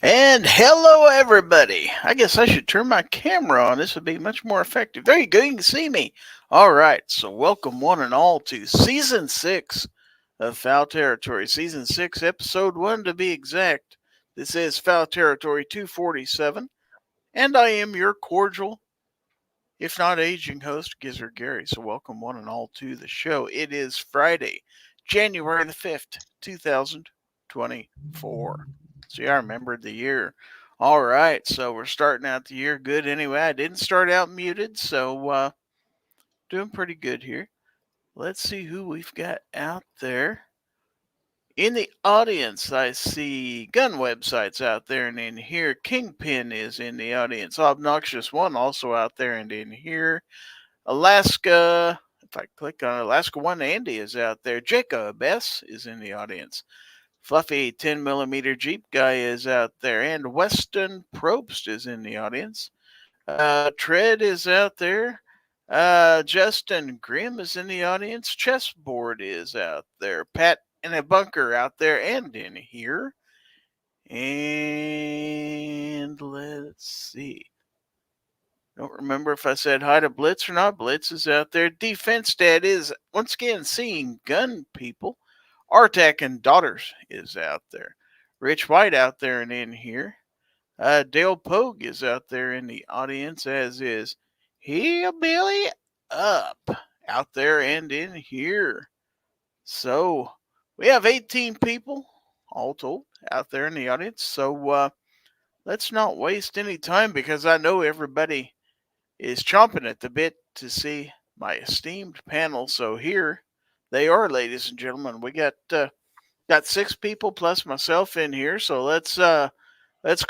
And hello, everybody. I guess I should turn my camera on. This would be much more effective. There you go. You can see me. All right. So welcome one and all to Season 6 of Fowl Territory. Season 6, Episode 1 to be exact. This is Fowl Territory 247. And I am your cordial, if not aging host, Gizzard Gary. So welcome one and all to the show. It is Friday, January the 5th, 2024. See, I remembered the year. All right, so we're starting out the year good anyway. I didn't start out muted, so doing pretty good here. Let's see who we've got out there. In the audience, I see gun websites out there and in here. Kingpin is in the audience. Obnoxious One also out there and in here. Alaska, if I click on Alaska One, Andy is out there. Jacob S is in the audience. Fluffy 10mm Jeep guy is out there, and Weston Probst is in the audience. Tread is out there. Justin Grimm is in the audience. Chessboard is out there. Pat in a bunker out there and in here. And let's see. Don't remember if I said hi to Blitz or not. Blitz is out there. Defense Dad is once again seeing gun people. Artak and Daughters is out there. Rich White out there and in here. Dale Pogue is out there in the audience, as is Hillbilly Up out there and in here. So we have 18 people, all told, out there in the audience. So let's not waste any time, because I know everybody is chomping at the bit to see my esteemed panel. So here they are, ladies and gentlemen. We got 6 people plus myself in here. So let's go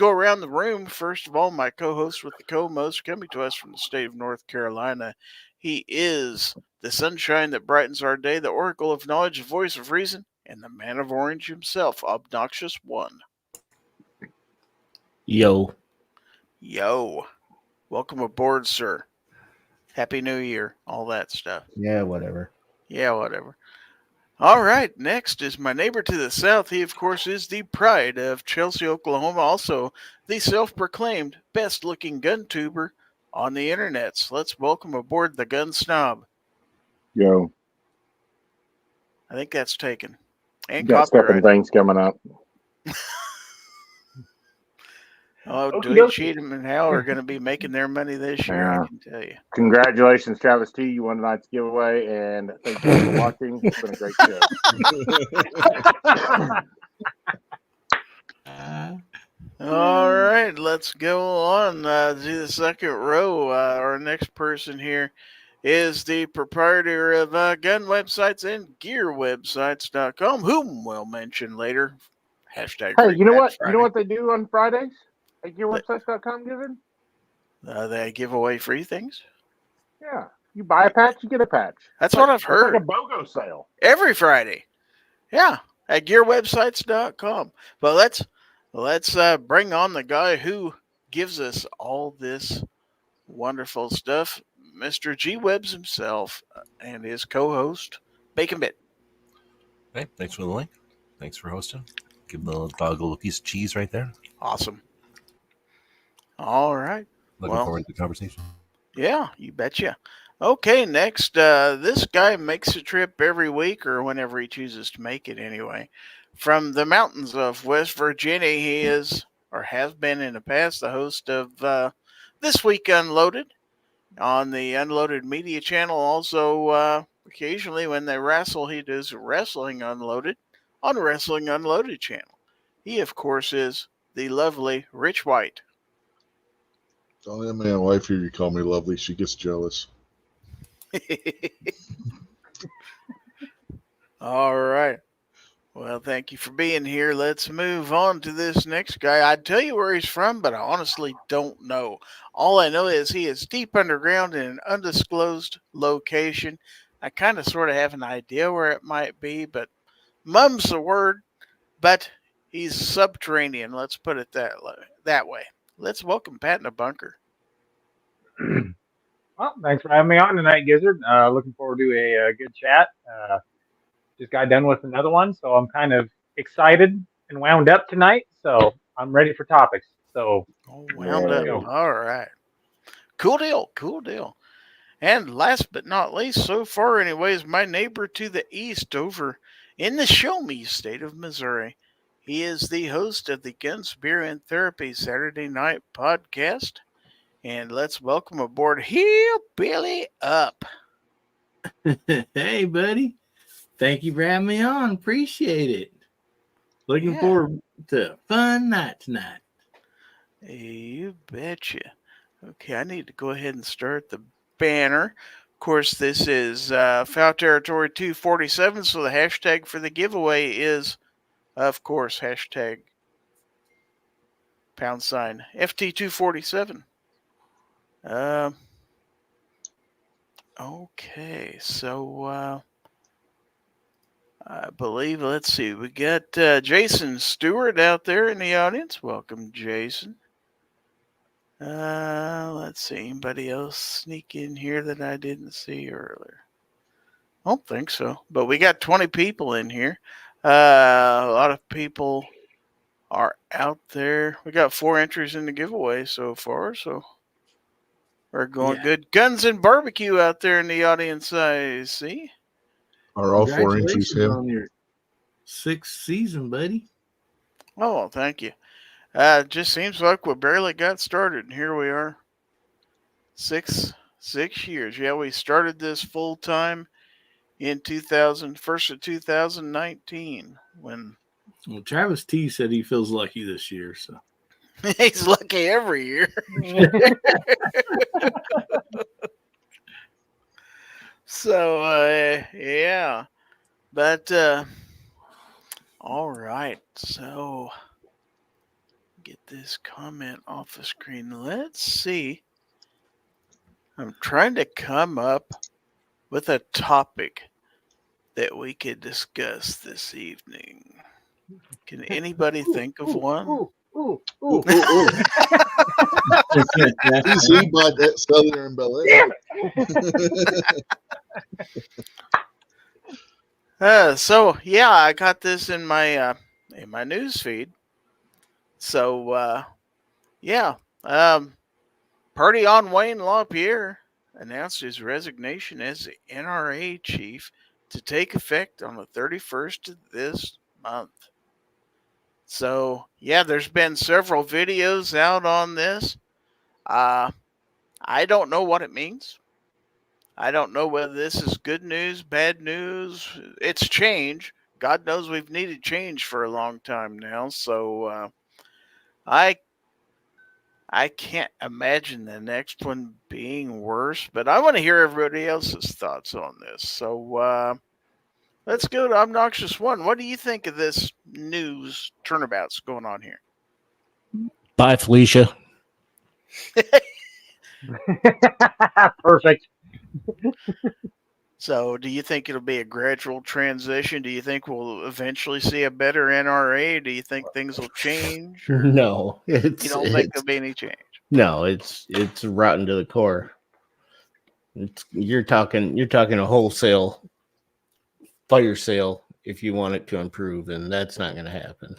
around the room. First of all, my co-host with the co-most, coming to us from the state of North Carolina. He is the sunshine that brightens our day, the oracle of knowledge, the voice of reason, and the man of orange himself, Obnoxious One. Yo. Welcome aboard, sir. Happy New Year. All that stuff. Yeah, whatever. All right, next is my neighbor to the south. He, of course, is the pride of Chelsea, Oklahoma. Also, the self-proclaimed best-looking gun tuber on the internet. So let's welcome aboard the gun snob. Yo. I think that's taken. And got stuff and things coming up. Dewey, Cheatham, and Hal are going to be making their money this year, I can tell you. Congratulations, Travis T. You won tonight's giveaway, and thank you for watching. It's been a great show. All right, let's go on to the second row. Our next person here is the proprietor of gun websites and gearwebsites.com, whom we'll mention later. Hashtag hey, you know what? Friday. You know what they do on Fridays at gearwebsites.com, Given? They give away free things? Yeah. You buy a patch, you get a patch. That's what I've heard. It's like a BOGO sale. Every Friday. Yeah, at gearwebsites.com. But let's bring on the guy who gives us all this wonderful stuff, Mr. G Webs himself, and his co-host, Bacon Bit. Hey, thanks for the link. Thanks for hosting. Give the dog a little piece of cheese right there. Awesome. All right. Looking forward to the conversation. Yeah, you betcha. Okay, next, this guy makes a trip every week or whenever he chooses to make it anyway. From the mountains of West Virginia, he is, or has been in the past, the host of This Week Unloaded on the Unloaded Media channel. Also, occasionally when they wrestle, he does Wrestling Unloaded on Wrestling Unloaded channel. He, of course, is the lovely Rich White. It's only my wife here. You call me lovely. She gets jealous. All right. Well, thank you for being here. Let's move on to this next guy. I'd tell you where he's from, but I honestly don't know. All I know is he is deep underground in an undisclosed location. I kind of sort of have an idea where it might be, but mum's the word. But he's subterranean. Let's put it that way. Let's welcome Pat in the bunker. Well, thanks for having me on tonight, Gizzard. Looking forward to a good chat. Just got done with another one, so I'm kind of excited and wound up tonight. So I'm ready for topics. So Wound up. All right. Cool deal. Cool deal. And last but not least, so far anyways, my neighbor to the east over in the Show Me state of Missouri. He is the host of the Guns, Beer, and Therapy Saturday Night podcast. And let's welcome aboard Hillbilly Up. Hey, buddy. Thank you for having me on. Appreciate it. Looking forward to a fun night tonight. Hey, you betcha. Okay, I need to go ahead and start the banner. Of course, this is Fowl Territory 247, so the hashtag for the giveaway is, of course, hashtag # FT247. Okay, so I believe, let's see, we got Jason Stewart out there in the audience. Welcome, Jason. Let's see, anybody else sneak in here that I didn't see earlier? I don't think so, but we got 20 people in here. A lot of people are out there. We got 4 entries in the giveaway so far, so we're going good. Guns and Barbecue out there in the audience, I see. Are all 4 entries Congratulations him? on your 6th season, buddy. Oh, thank you. Just seems like we barely got started, and here we are. 6 years. Yeah, we started this full time in 1st of 2019 when Well, Travis T said he feels lucky this year, so he's lucky every year. So yeah, but all right. So get this comment off the screen. Let's see. I'm trying to come up with a topic that we could discuss this evening. Can anybody think of one? Ooh. He's he bought that Southern Bel Air. So yeah, I got this in my news feed. So yeah, Party on Wayne LaPierre announced his resignation as the NRA chief to take effect on the 31st of this month. So yeah, there's been several videos out on this. I don't know what it means. I don't know whether this is good news, bad news. It's change. God knows we've needed change for a long time now. So I can't imagine the next one being worse. But I want to hear everybody else's thoughts on this. So let's go to Obnoxious One. What do you think of this news turnabouts going on here? Bye, Felicia. Perfect. So do you think it'll be a gradual transition? Do you think we'll eventually see a better NRA? Do you think things will change? Or No, you don't think there'll be any change? No, it's rotten to the core. You're talking a wholesale fire sale if you want it to improve, and that's not going to happen.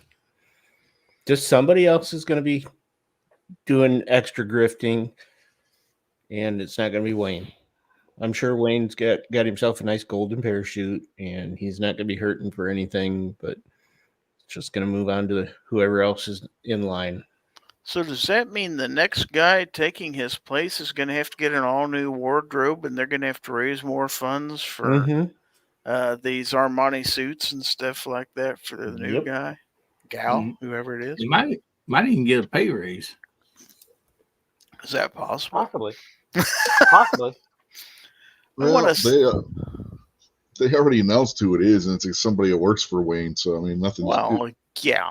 Just somebody else is going to be doing extra grifting, and it's not going to be Wayne. I'm sure Wayne's got himself a nice golden parachute, and he's not going to be hurting for anything, but it's just going to move on to whoever else is in line. So does that mean the next guy taking his place is going to have to get an all-new wardrobe, and they're going to have to raise more funds for these Armani suits and stuff like that for the new guy, gal, whoever it is? he might even get a pay raise. Is that possible? Possibly. Possibly. Well, they already announced who it is, and it's somebody that works for Wayne. So I mean, nothing's Well, yeah.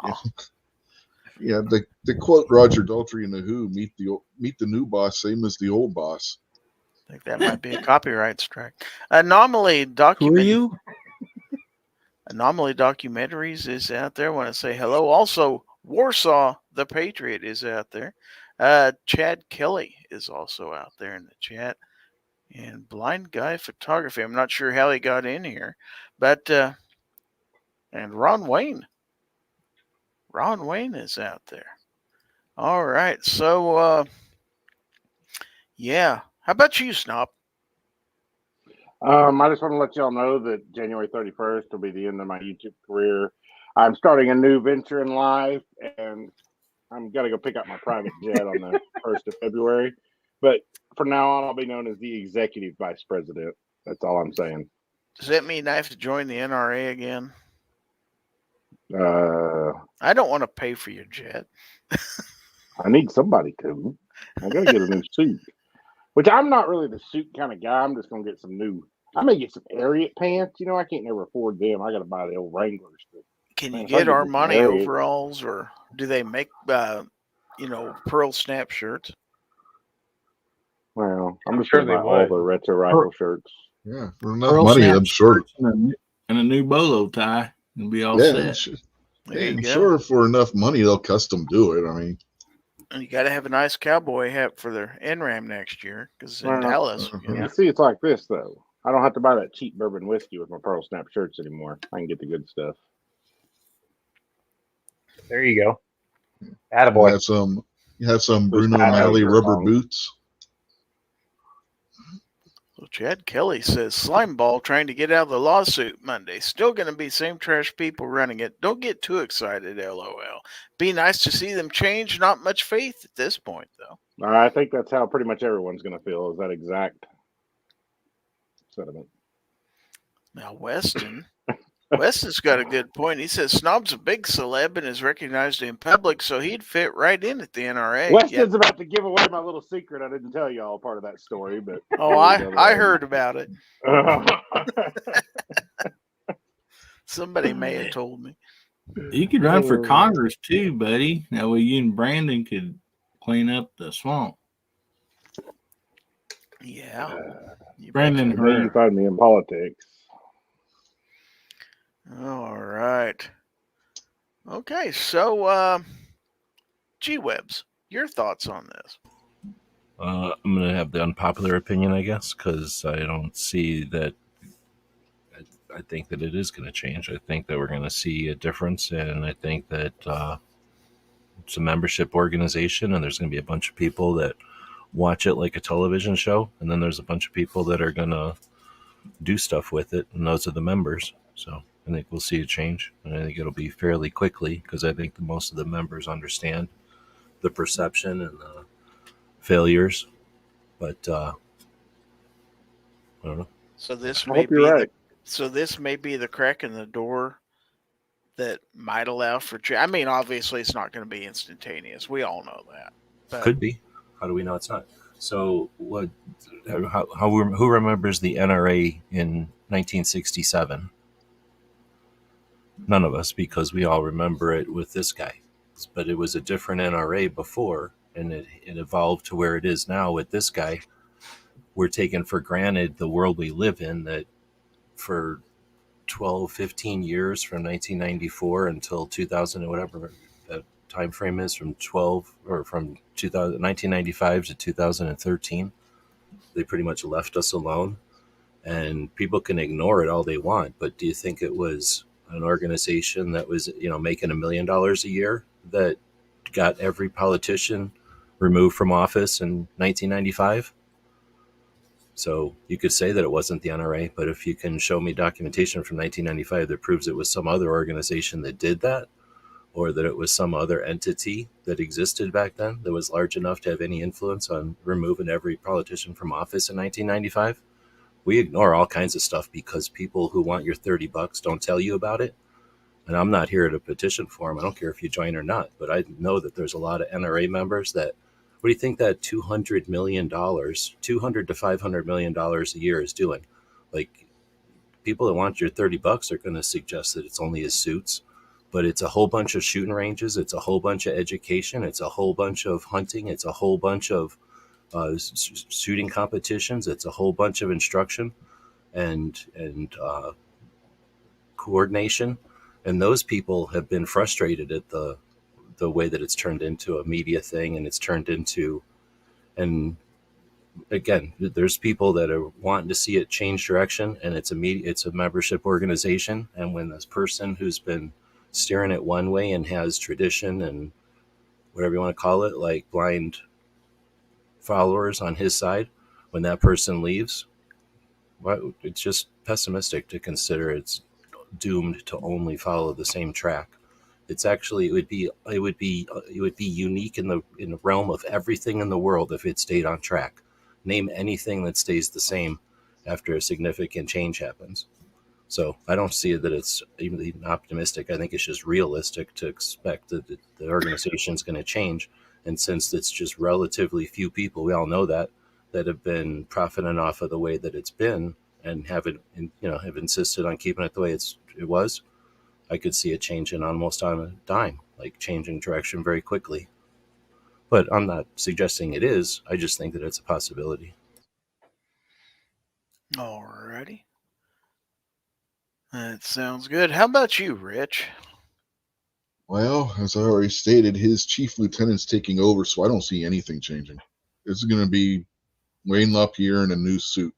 yeah. They quote Roger Daltrey in the Who: "Meet the new boss, same as the old boss." I think that might be a copyright strike. Anomaly Who are you? Anomaly Documentaries is out there. I want to say hello. Also, Warsaw the Patriot is out there. Chad Kelly is also out there in the chat. And Blind Guy Photography. I'm not sure how he got in here. But, and Ron Wayne. Ron Wayne is out there. All right. So, yeah. How about you, Snob? I just want to let y'all know that January 31st will be the end of my YouTube career. I'm starting a new venture in life, and I'm got to go pick up my private jet on the 1st of February. But from now on, I'll be known as the executive vice president. That's all I'm saying. Does that mean I have to join the NRA again? I don't want to pay for your jet. need somebody to. I got to get a new suit, which I'm not really the suit kind of guy. I'm just going to get some new. I may get some Ariat pants. You know, I can't never afford them. I got to buy the old Wranglers. But, Can you man, get if I Armani Ariat- overalls, or do they make, pearl snap shirts? Well, I'm just sure going to they buy all would. the retro rifle shirts. Yeah, for enough Pearl money, snap I'm sure. And a new bolo tie and be all Yeah, set. There you I'm go. sure for enough money they'll custom do it. I mean, And you got to have a nice cowboy hat for their NRAM next year, because in Well, Dallas. You see, it's like this, though. I don't have to buy that cheap bourbon whiskey with my pearl snap shirts anymore. I can get the good stuff. There you go. you Attaboy. have some Who's Bruno Pat Malley Hager rubber song? boots. So Chad Kelly says Slimeball trying to get out of the lawsuit Monday. Still going to be same trash people running it. Don't get too excited, LOL. Be nice to see them change. Not much faith at this point, though. I think that's how pretty much everyone's going to feel, is that exact sentiment. Now, Weston's got a good point. He says Snob's a big celeb and is recognized in public, so he'd fit right in at the NRA. Weston's about to give away my little secret. I didn't tell y'all part of that story, but Oh, I heard about it. Somebody may have told me. You could run for Congress too, buddy. That way you and Brandon could clean up the swamp. Yeah. Brandon Where you Herrera. find me in politics. All right. Okay, so G-Webs, your thoughts on this? I'm going to have the unpopular opinion, I guess, because I don't see that. I think that it is going to change. I think that we're going to see a difference, and I think that it's a membership organization, and there's going to be a bunch of people that watch it like a television show, and then there's a bunch of people that are going to do stuff with it, and those are the members. So I think we'll see a change, and I think it'll be fairly quickly, because I think that most of the members understand the perception and the failures, but I don't know. So this I may hope you're right. So this may be the crack in the door that might allow for. I mean, obviously, it's not going to be instantaneous. We all know that. But Could be. How do we know it's not? So what? Who remembers the NRA in 1967? None of us, because we all remember it with this guy. But it was a different NRA before, and it evolved to where it is now with this guy. We're taking for granted the world we live in, that for 12, 15 years from 1994 until 2000 or whatever that time frame is, from 1995 to 2013, they pretty much left us alone. And people can ignore it all they want, but do you think it was an organization that was, making $1 million a year that got every politician removed from office in 1995? So you could say that it wasn't the NRA, but if you can show me documentation from 1995 that proves it was some other organization that did that, or that it was some other entity that existed back then that was large enough to have any influence on removing every politician from office in 1995, we ignore all kinds of stuff because people who want your $30 don't tell you about it. And I'm not here to petition for them. I don't care if you join or not, but I know that there's a lot of NRA members that, what do you think that $200 million, $200 to $500 million a year is doing? Like, people that want your $30 are going to suggest that it's only as suits, but it's a whole bunch of shooting ranges. It's a whole bunch of education. It's a whole bunch of hunting. It's a whole bunch of shooting competitions. It's a whole bunch of instruction and coordination. And those people have been frustrated at the way that it's turned into a media thing, and it's turned into, and again, there's people that are wanting to see it change direction, and it's a membership organization. And when this person who's been steering it one way and has tradition and whatever you want to call it, like blind followers on his side, when that person leaves, well, it's just pessimistic to consider it's doomed to only follow the same track. It's actually, it would be unique in the realm of everything in the world if it stayed on track. Name anything that stays the same after a significant change happens. So I don't see that it's even optimistic. I think it's just realistic to expect that the organization is going to change. And since it's just relatively few people, we all know that have been profiting off of the way that it's been and have insisted on keeping it the way it was, I could see it changing almost on a dime, like changing direction very quickly. But I'm not suggesting it is. I just think that it's a possibility. Alrighty. That sounds good. How about you, Rich? Well, as I already stated, his chief lieutenant's taking over, so I don't see anything changing. It's going to be Wayne LaPierre in a new suit.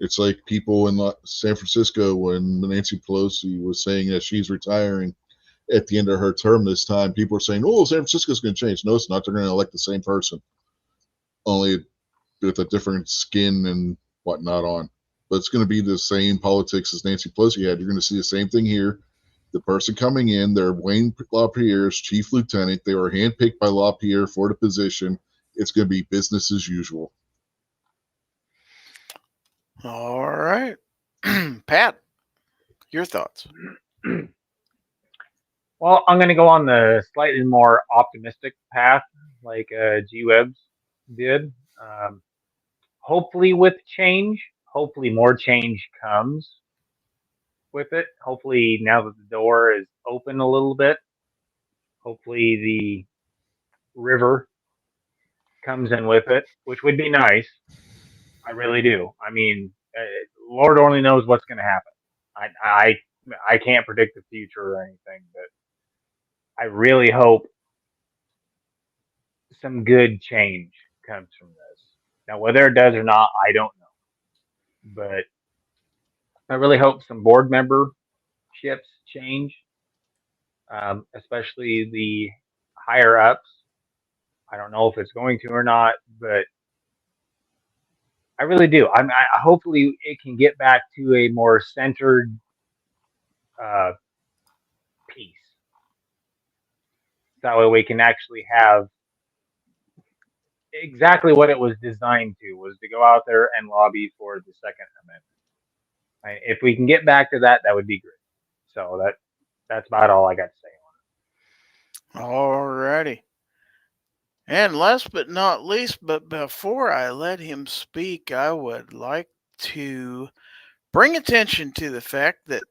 It's like people in San Francisco when Nancy Pelosi was saying that she's retiring at the end of her term this time. People are saying, oh, San Francisco's going to change. No, it's not. They're going to elect the same person, only with a different skin and whatnot on. But it's going to be the same politics as Nancy Pelosi had. You're going to see the same thing here. The person coming in, they're Wayne LaPierre's chief lieutenant. They were handpicked by LaPierre for the position. It's going to be business as usual. All right. Pat, your thoughts? Well, I'm going to go on the slightly more optimistic path, like G-Webs did. Hopefully with change, hopefully more change comes with it. Hopefully now that the door is open a little bit, hopefully the river comes in with it, which would be nice. I really do. I mean, Lord only knows what's going to happen. I can't predict the future or anything, but I really hope some good change comes from this. Now, whether it does or not, I don't know. But I really hope some board memberships change, especially the higher ups. I don't know if it's going to or not, but I really do. Hopefully it can get back to a more centered piece. That way we can actually have exactly what it was designed to, was to go out there and lobby for the Second Amendment. If we can get back to that, that would be great. So that's about all I got to say on it. All righty. And last but not least, but before I let him speak, I would like to bring attention to the fact that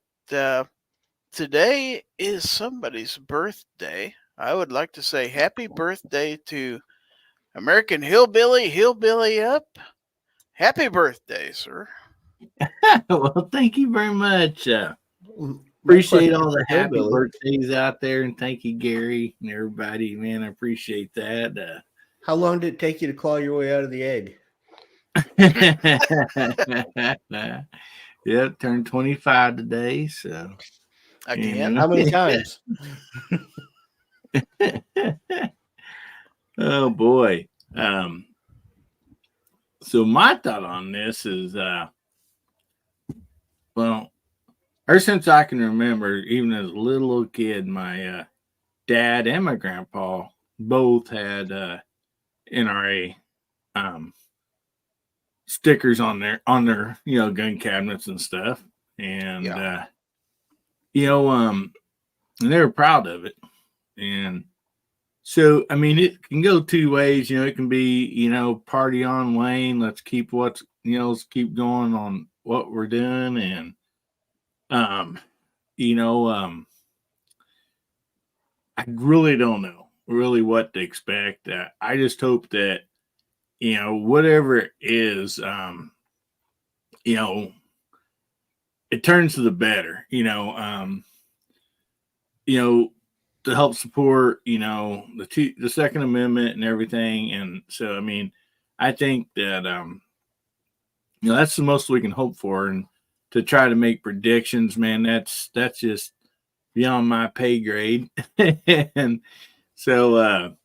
today is somebody's birthday. I would like to say happy birthday to American Hillbilly Up. Happy birthday, sir. Well, thank you very much. Appreciate all the happy birthdays out there, and thank you, Gary, and everybody. Man, I appreciate that. How long did it take you to claw your way out of the egg? Yep, turned 25 today, so Again? How many times? Oh boy. So my thought on this is well, ever since I can remember, even as a little kid, my dad and my grandpa both had NRA stickers on their gun cabinets and stuff, and and they were proud of it. And so I mean, it can go two ways. It can be party on, Wayne, let's keep let's keep going on what we're doing, and you know, I really don't know really what to expect. I just hope that, you know, whatever it is, you know, it turns to the better, you know, to help support, you know, the Second Amendment and everything. And so, I mean, I think that, you know, that's the most we can hope for. And to try to make predictions, man, that's just beyond my pay grade. And so,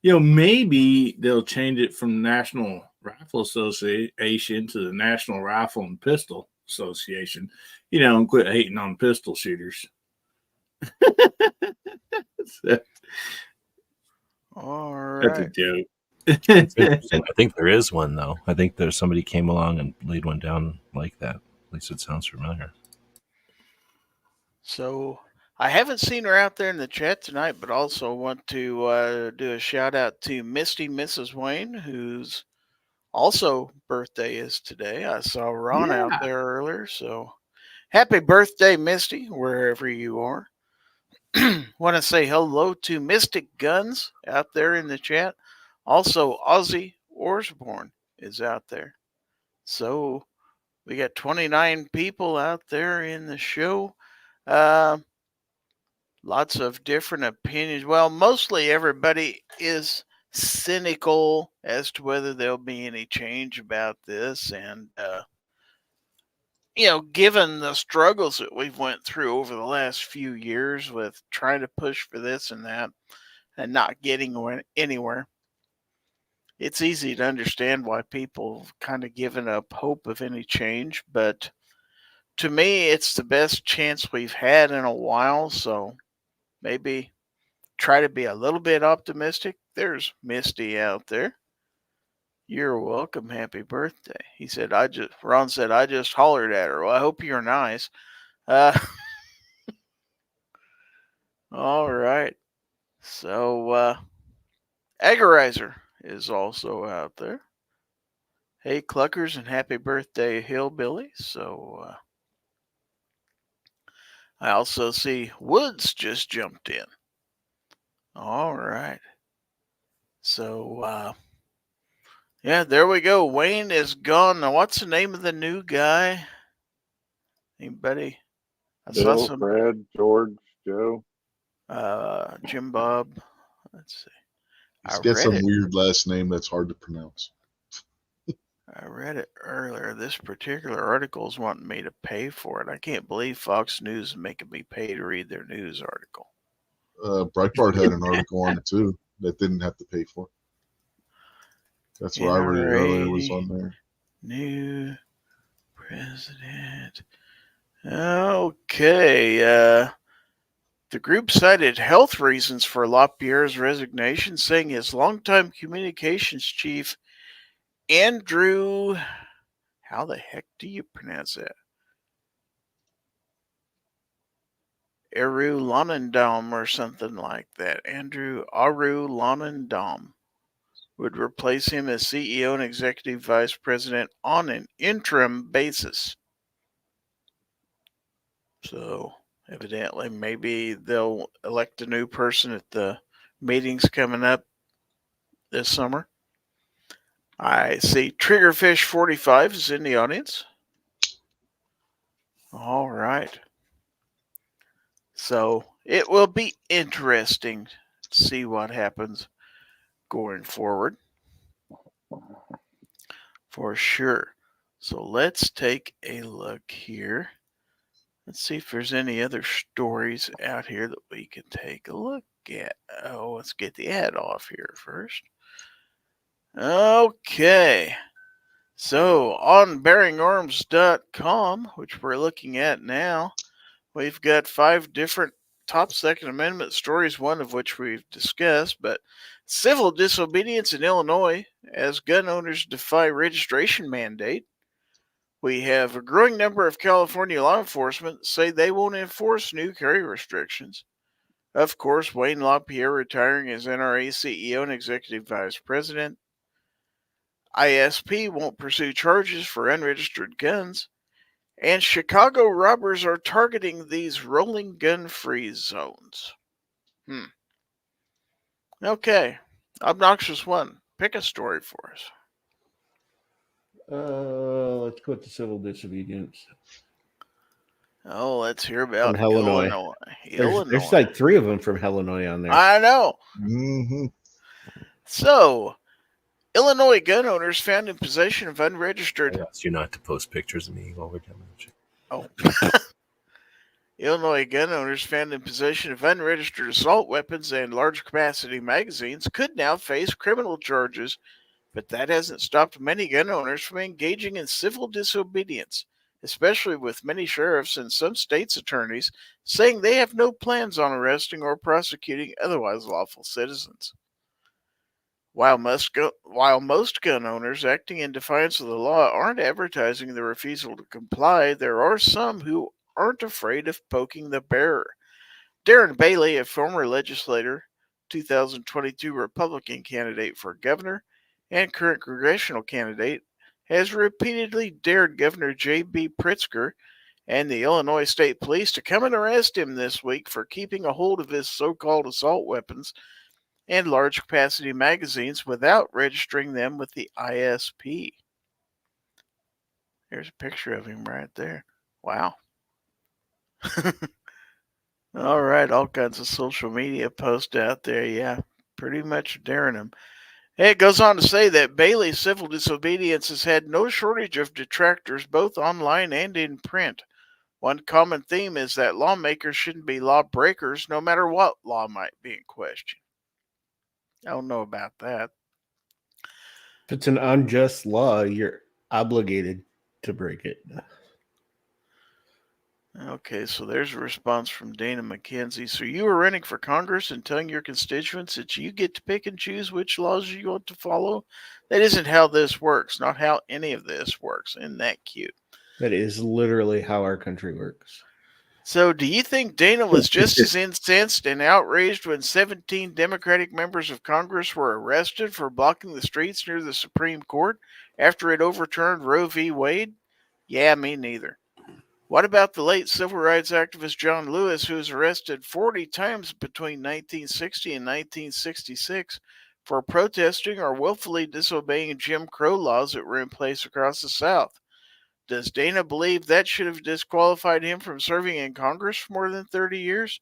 you know, maybe they'll change it from National Rifle Association to the National Rifle and Pistol Association, you know, and quit hating on pistol shooters. So, All that's a right. joke. It's interesting. I think there is one though. I think there's somebody came along and laid one down like that. At least it sounds familiar. So I haven't seen her out there in the chat tonight, but also want to do a shout out to Misty Mrs. Wayne, whose also birthday is today. I saw Ron out there earlier. So happy birthday, Misty, wherever you are. Want to say hello to Mystic Guns out there in the chat. Also, Ozzy Osbourne is out there. So we got 29 people out there in the show. Lots of different opinions. Well, mostly everybody is cynical as to whether there'll be any change about this. And, you know, given the struggles that we've went through over the last few years with trying to push for this and that and not getting anywhere, it's easy to understand why people kind of given up hope of any change. But to me, it's the best chance we've had in a while. So maybe try to be a little bit optimistic. There's Misty out there. You're welcome. Happy birthday. He said, Ron said, I just hollered at her. Well, I hope you're nice. All right. So, Agorizer is also out there. Hey, Cluckers, and happy birthday, Hillbilly. So, I also see Woods just jumped in. All right. So, yeah, there we go. Wayne is gone. Now, what's the name of the new guy? Anybody? I saw Bill, some. Fred, George, Joe. Jim Bob. Let's see. He's got some weird last name that's hard to pronounce. I read it earlier. This particular article is wanting me to pay for it. I can't believe Fox News is making me pay to read their news article. Breitbart had an article on it too that didn't have to pay for. That's what I read earlier was on there. New president. Okay. The group cited health reasons for LaPierre's resignation, saying his longtime communications chief, Andrew, how the heck do you pronounce that? Aru Lonendam or something like that. Andrew Aru Lonendam would replace him as CEO and executive vice president on an interim basis. So evidently, maybe they'll elect a new person at the meetings coming up this summer. I see Triggerfish 45 is in the audience. All right. So it will be interesting to see what happens going forward. For sure. So let's take a look here. Let's see if there's any other stories out here that we can take a look at. Oh, let's get the ad off here first. Okay. So on bearingarms.com, which we're looking at now, we've got 5 different top Second Amendment stories, one of which we've discussed, but civil disobedience in Illinois as gun owners defy registration mandate. We have a growing number of California law enforcement say they won't enforce new carry restrictions. Of course, Wayne LaPierre retiring as NRA CEO and executive vice president. ISP won't pursue charges for unregistered guns. And Chicago robbers are targeting these rolling gun-free zones. Okay. Obnoxious one. Pick a story for us. Let's go with the civil disobedience. Oh, let's hear about From Illinois. There's like 3 of them from Illinois on there. I know. Mm-hmm. So, Illinois gun owners found in possession of unregistered. I asked you not to post pictures of me while we're doing that. Oh. Illinois gun owners found in possession of unregistered assault weapons and large capacity magazines could now face criminal charges, but that hasn't stopped many gun owners from engaging in civil disobedience, especially with many sheriffs and some states' attorneys saying they have no plans on arresting or prosecuting otherwise lawful citizens. While most gun owners acting in defiance of the law aren't advertising their refusal to comply, there are some who aren't afraid of poking the bear. Darren Bailey, a former legislator, 2022 Republican candidate for governor, and current congressional candidate, has repeatedly dared Governor J.B. Pritzker and the Illinois State Police to come and arrest him this week for keeping a hold of his so-called assault weapons and large capacity magazines without registering them with the ISP. There's a picture of him right there. Wow. All right, all kinds of social media posts out there. Yeah, pretty much daring him. It goes on to say that Bailey's civil disobedience has had no shortage of detractors both online and in print. One common theme is that lawmakers shouldn't be lawbreakers no matter what law might be in question. I don't know about that. If it's an unjust law, you're obligated to break it. Okay, so there's a response from Dana McKenzie. So you are running for Congress and telling your constituents that you get to pick and choose which laws you want to follow? That isn't how this works, not how any of this works. Isn't that cute? That is literally how our country works. So do you think Dana was just as incensed and outraged when 17 Democratic members of Congress were arrested for blocking the streets near the Supreme Court after it overturned Roe v. Wade? Yeah, me neither. What about the late civil rights activist John Lewis, who was arrested 40 times between 1960 and 1966 for protesting or willfully disobeying Jim Crow laws that were in place across the South? Does Dana believe that should have disqualified him from serving in Congress for more than 30 years?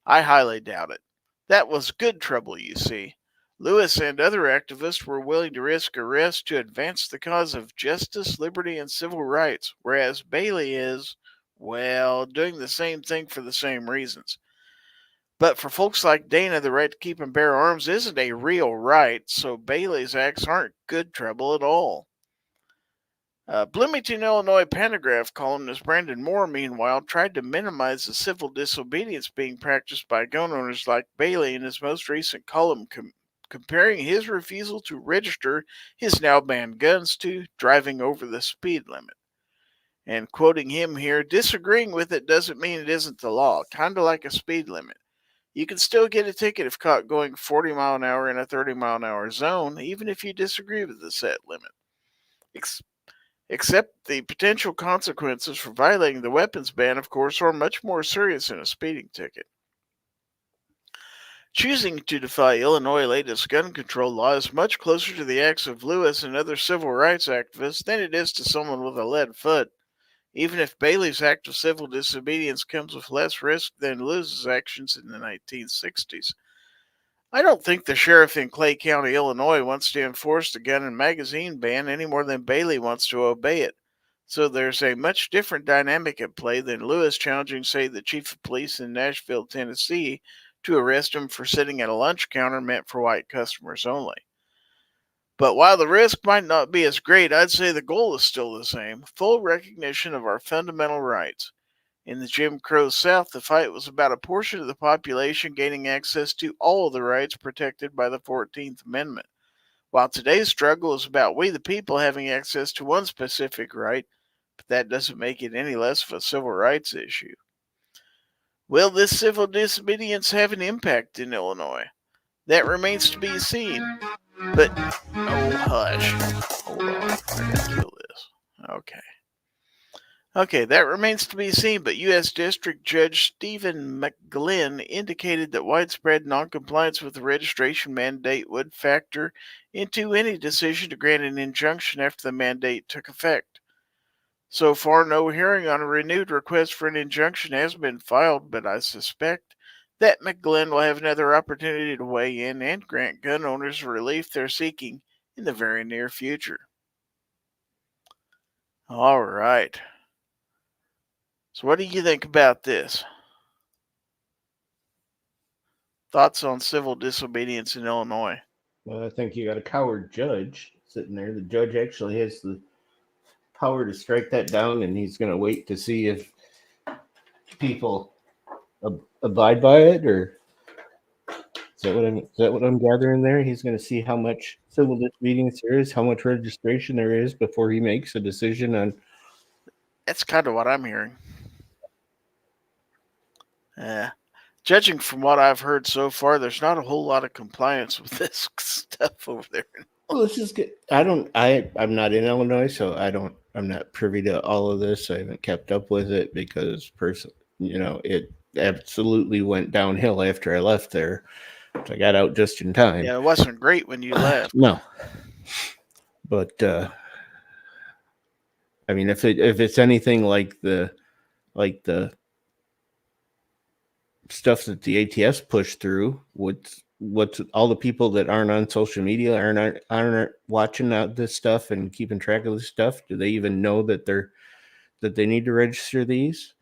I highly doubt it. That was good trouble, you see. Lewis and other activists were willing to risk arrest to advance the cause of justice, liberty, and civil rights, whereas Bailey is, well, doing the same thing for the same reasons. But for folks like Dana, the right to keep and bear arms isn't a real right, so Bailey's acts aren't good trouble at all. Bloomington, Illinois Pantograph columnist Brandon Moore, meanwhile, tried to minimize the civil disobedience being practiced by gun owners like Bailey in his most recent column, comparing his refusal to register his now banned guns to driving over the speed limit. And quoting him here, disagreeing with it doesn't mean it isn't the law, kind of like a speed limit. You can still get a ticket if caught going 40 mile an hour in a 30 mile an hour zone, even if you disagree with the set limit. Except the potential consequences for violating the weapons ban, of course, are much more serious than a speeding ticket. Choosing to defy Illinois' latest gun control law is much closer to the acts of Lewis and other civil rights activists than it is to someone with a lead foot, even if Bailey's act of civil disobedience comes with less risk than Lewis's actions in the 1960s. I don't think the sheriff in Clay County, Illinois, wants to enforce the gun and magazine ban any more than Bailey wants to obey it. So there's a much different dynamic at play than Lewis challenging, say, the chief of police in Nashville, Tennessee, to arrest him for sitting at a lunch counter meant for white customers only. But while the risk might not be as great, I'd say the goal is still the same: full recognition of our fundamental rights. In the Jim Crow South, the fight was about a portion of the population gaining access to all of the rights protected by the 14th Amendment, while today's struggle is about we the people having access to one specific right, but that doesn't make it any less of a civil rights issue. Will this civil disobedience have an impact in Illinois? That remains to be seen. But, oh hush, hold on, I gotta kill this. Okay. Okay, that remains to be seen, but U.S. District Judge Stephen McGlynn indicated that widespread noncompliance with the registration mandate would factor into any decision to grant an injunction after the mandate took effect. So far, no hearing on a renewed request for an injunction has been filed, but I suspect that McGlynn will have another opportunity to weigh in and grant gun owners the relief they're seeking in the very near future. All right. So what do you think about this? Thoughts on civil disobedience in Illinois? Well, I think you got a coward judge sitting there. The judge actually has the power to strike that down, and he's going to wait to see if people abide by it, or is that what I'm gathering there? He's going to see how much civil disobedience there is, how much registration there is before he makes a decision on. That's kind of what I'm hearing. Judging from what I've heard so far, there's not a whole lot of compliance with this stuff over there. Well, let's just get. I'm not in Illinois, so I'm not privy to all of this. I haven't kept up with it because it absolutely went downhill after I left there. So I got out just in time. Yeah, it wasn't great when you left. No, but I mean, if it's anything like the stuff that the ATS pushed through, what's all the people that aren't on social media aren't watching this stuff and keeping track of this stuff? Do they even know that they need to register these?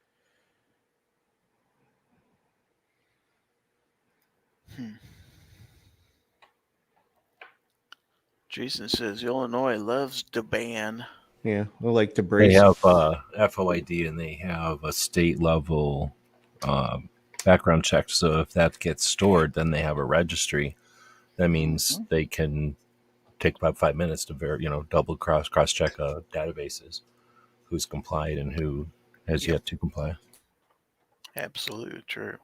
Jason says Illinois loves to ban. Yeah, I like to They brace. have FOID and they have a state level background check. So if that gets stored, then they have a registry. That means they can take about 5 minutes to double cross check databases, who's complied and who has yet to comply. Absolutely true.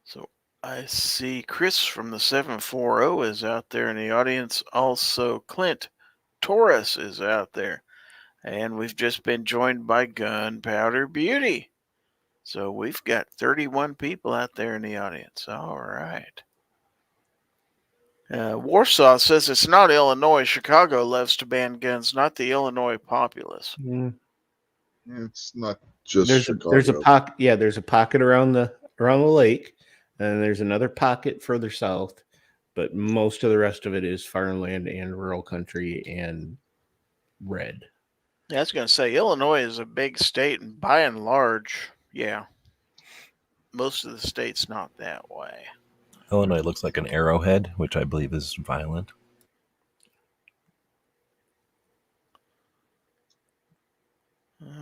So I see Chris from the 740 is out there in the audience. Also, Clint Taurus is out there. And we've just been joined by Gunpowder Beauty. So we've got 31 people out there in the audience. All right. Warsaw says it's not Illinois. Chicago loves to ban guns, not the Illinois populace. It's not just Chicago. There's a pocket. Yeah, there's a pocket around the lake, and there's another pocket further south. But most of the rest of it is farmland and rural country and red. Yeah, I was going to say Illinois is a big state, and by and large, yeah, most of the state's not that way. Illinois looks like an arrowhead, which I believe is violent.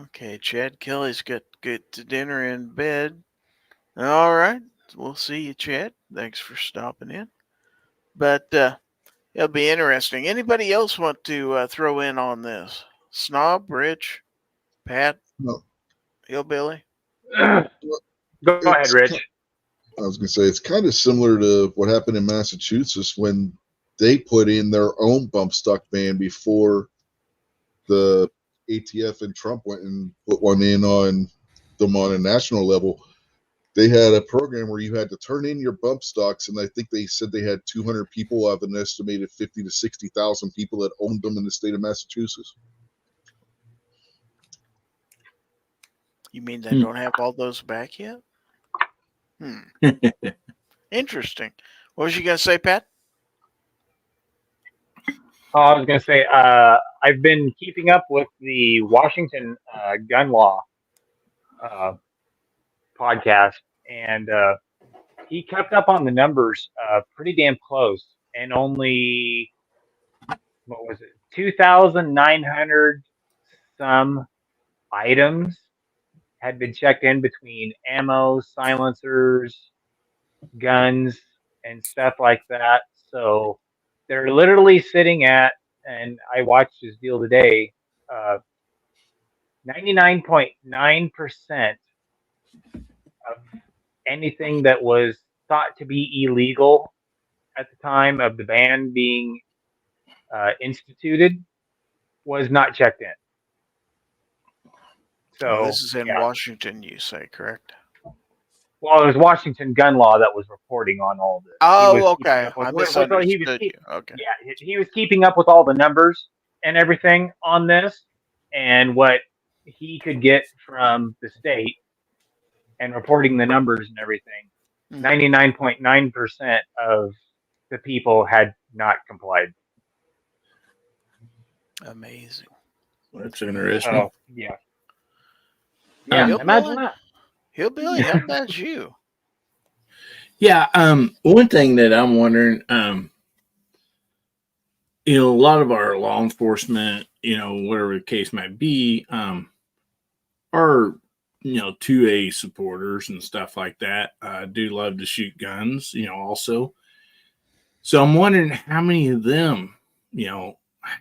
Okay, Chad Kelly's got to get to dinner in bed. All right, we'll see you, Chad. Thanks for stopping in. But it'll be interesting. Anybody else want to throw in on this? Snob, Rich, Pat, No. Hillbilly? Go ahead, Rich. I was going to say it's kind of similar to what happened in Massachusetts when they put in their own bump stock ban before the ATF and Trump went and put one in on them on a national level. They had a program where you had to turn in your bump stocks, and I think they said they had 200 people out of an estimated 50 to 60,000 people that owned them in the state of Massachusetts. You mean they don't have all those back yet? Interesting. What was you going to say, Pat? Oh, I was going to say, I've been keeping up with the Washington gun law podcast, and he kept up on the numbers pretty damn close, and only, 2,900 some items had been checked in between ammo, silencers, guns, and stuff like that. So they're literally sitting at, and I watched his deal today, 99.9% of anything that was thought to be illegal at the time of the ban being instituted was not checked in. So this is in yeah. Washington, you say, correct? Well, it was Washington gun law that was reporting on all this. Oh, He was keeping okay. up I with misunderstood you. Okay. yeah, he was keeping up with all the numbers and everything on this, and what he could get from the state, and reporting the numbers and everything. 99.9% of the people had not complied. Amazing. That's interesting. So yeah, yeah. Hillbilly? Imagine that. Hillbilly, how about you? Yeah. One thing that I'm wondering, a lot of our law enforcement, whatever the case might be, are 2A supporters and stuff like that. Do love to shoot guns, also. So I'm wondering how many of them,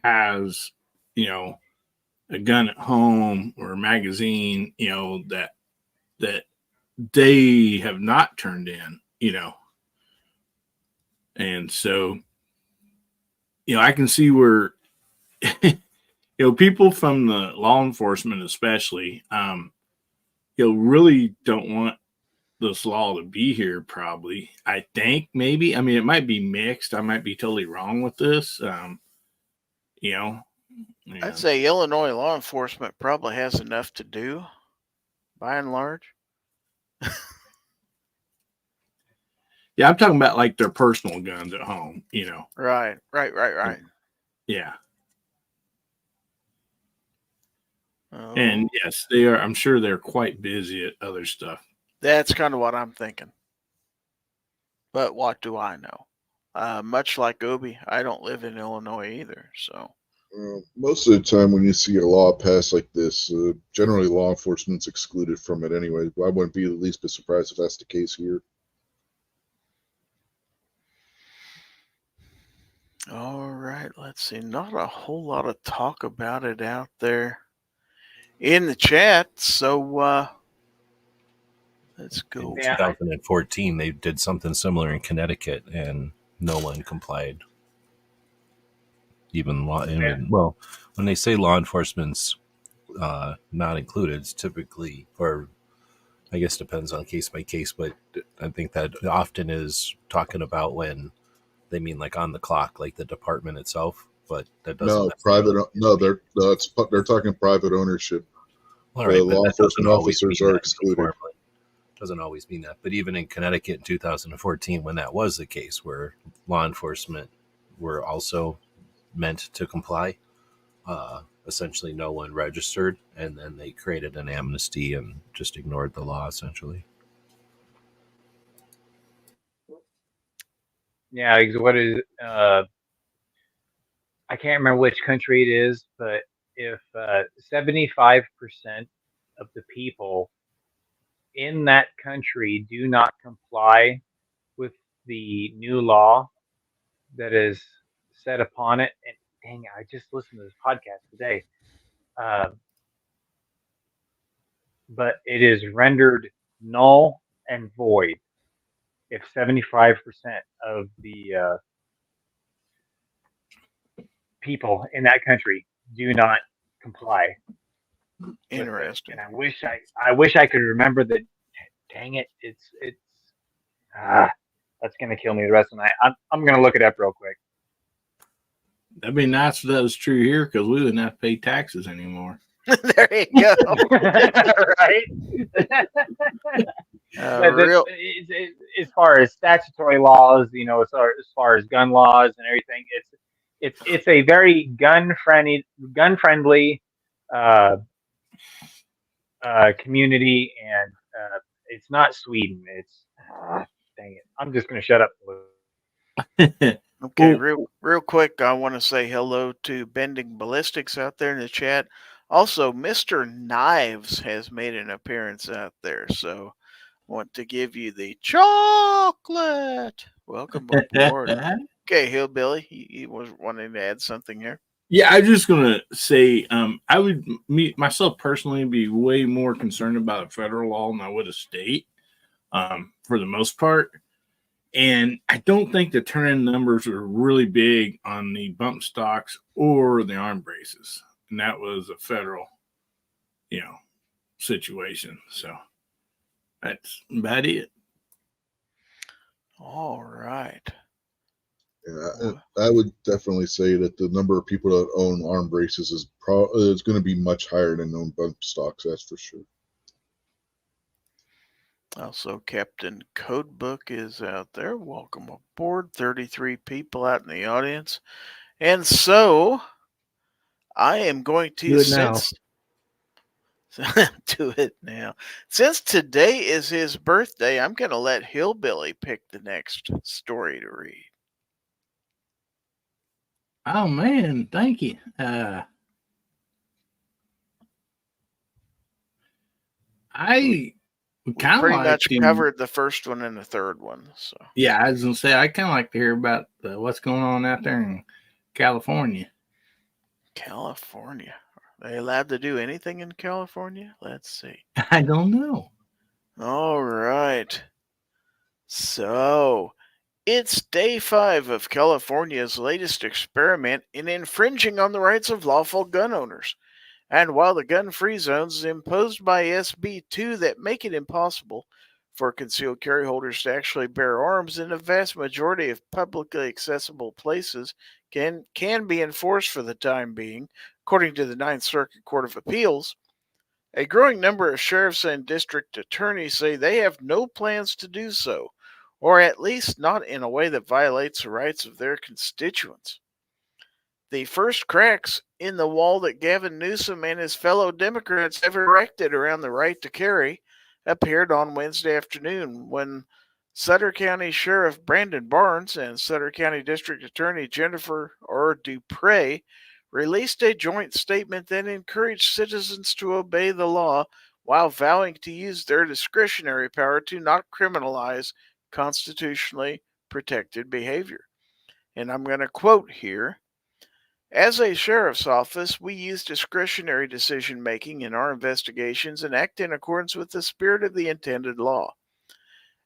has, a gun at home or a magazine, that they have not turned in, And so, I can see where, people from the law enforcement, especially, really don't want this law to be here. Probably, I think maybe. I mean, it might be mixed. I might be totally wrong with this. I'd say Illinois law enforcement probably has enough to do, by and large. Yeah, I'm talking about like their personal guns at home. Right. Yeah. Oh, And yes, they are. I'm sure they're quite busy at other stuff. that's kind of what I'm thinking. But what do I know? Much like Obi, I don't live in Illinois either. So Most of the time, when you see a law passed like this, generally law enforcement's excluded from it anyway. I wouldn't be the least bit surprised if that's the case here. all right, let's see. Not a whole lot of talk about it out there in the chat. So let's go. In 2014, they did something similar in Connecticut, and no one complied. Well, when they say law enforcement's not included, it's typically, or I guess depends on case by case, but I think that often is talking about when they mean like on the clock, like the department itself. But that doesn't. No, private. No, they're talking private ownership. All right, law enforcement officers are excluded. Doesn't always mean that, but even in Connecticut in 2014, when that was the case, where law enforcement were also meant to comply, essentially no one registered, and then they created an amnesty and just ignored the law essentially. Yeah, because what is I can't remember which country it is, but if 75% of the people in that country do not comply with the new law that is set upon it, and dang it, I just listened to this podcast today, but it is rendered null and void if 75% of the people in that country do not comply. Interesting. And I wish I could remember the. Dang it! It's that's gonna kill me the rest of the night. I'm gonna look it up real quick. That'd be nice if that was true here, because we wouldn't have to pay taxes anymore. There you go. Right. As far as statutory laws, as far as gun laws and everything, it's a very gun friendly community, and it's not Sweden. It's dang it. I'm just gonna shut up. Okay, real quick, I want to say hello to Bending Ballistics out there in the chat. Also, Mr. Knives has made an appearance out there, so I want to give you the chocolate. Welcome aboard. Okay, Hillbilly, he was wanting to add something here. Yeah, I'm just gonna say, I would myself personally be way more concerned about a federal law than I would a state, for the most part. And I don't think the turn-in numbers are really big on the bump stocks or the arm braces, and that was a federal, situation. So that's about it. All right. Yeah, I would definitely say that the number of people that own arm braces is going to be much higher than own bump stocks. That's for sure. Also, Captain Codebook is out there. Welcome aboard. 33 people out in the audience. And so, I am going to Do it now. do it now. Since today is his birthday, I'm going to let Hillbilly pick the next story to read. Oh man, thank you. I kind of Pretty like much covered the first one and the third one. So yeah, I was gonna say I kind of like to hear about what's going on out there in California. California. Are they allowed to do anything in California? Let's see. I don't know. All right. So, it's day 5 of California's latest experiment in infringing on the rights of lawful gun owners. And while the gun-free zones imposed by SB 2 that make it impossible for concealed carry holders to actually bear arms in a vast majority of publicly accessible places can be enforced for the time being, according to the Ninth Circuit Court of Appeals, a growing number of sheriffs and district attorneys say they have no plans to do so, or at least not in a way that violates the rights of their constituents. The first cracks in the wall that Gavin Newsom and his fellow Democrats have erected around the right to carry appeared on Wednesday afternoon when Sutter County Sheriff Brandon Barnes and Sutter County District Attorney Jennifer Dupre released a joint statement that encouraged citizens to obey the law while vowing to use their discretionary power to not criminalize constitutionally protected behavior. And I'm going to quote here. As a sheriff's office, we use discretionary decision making in our investigations and act in accordance with the spirit of the intended law.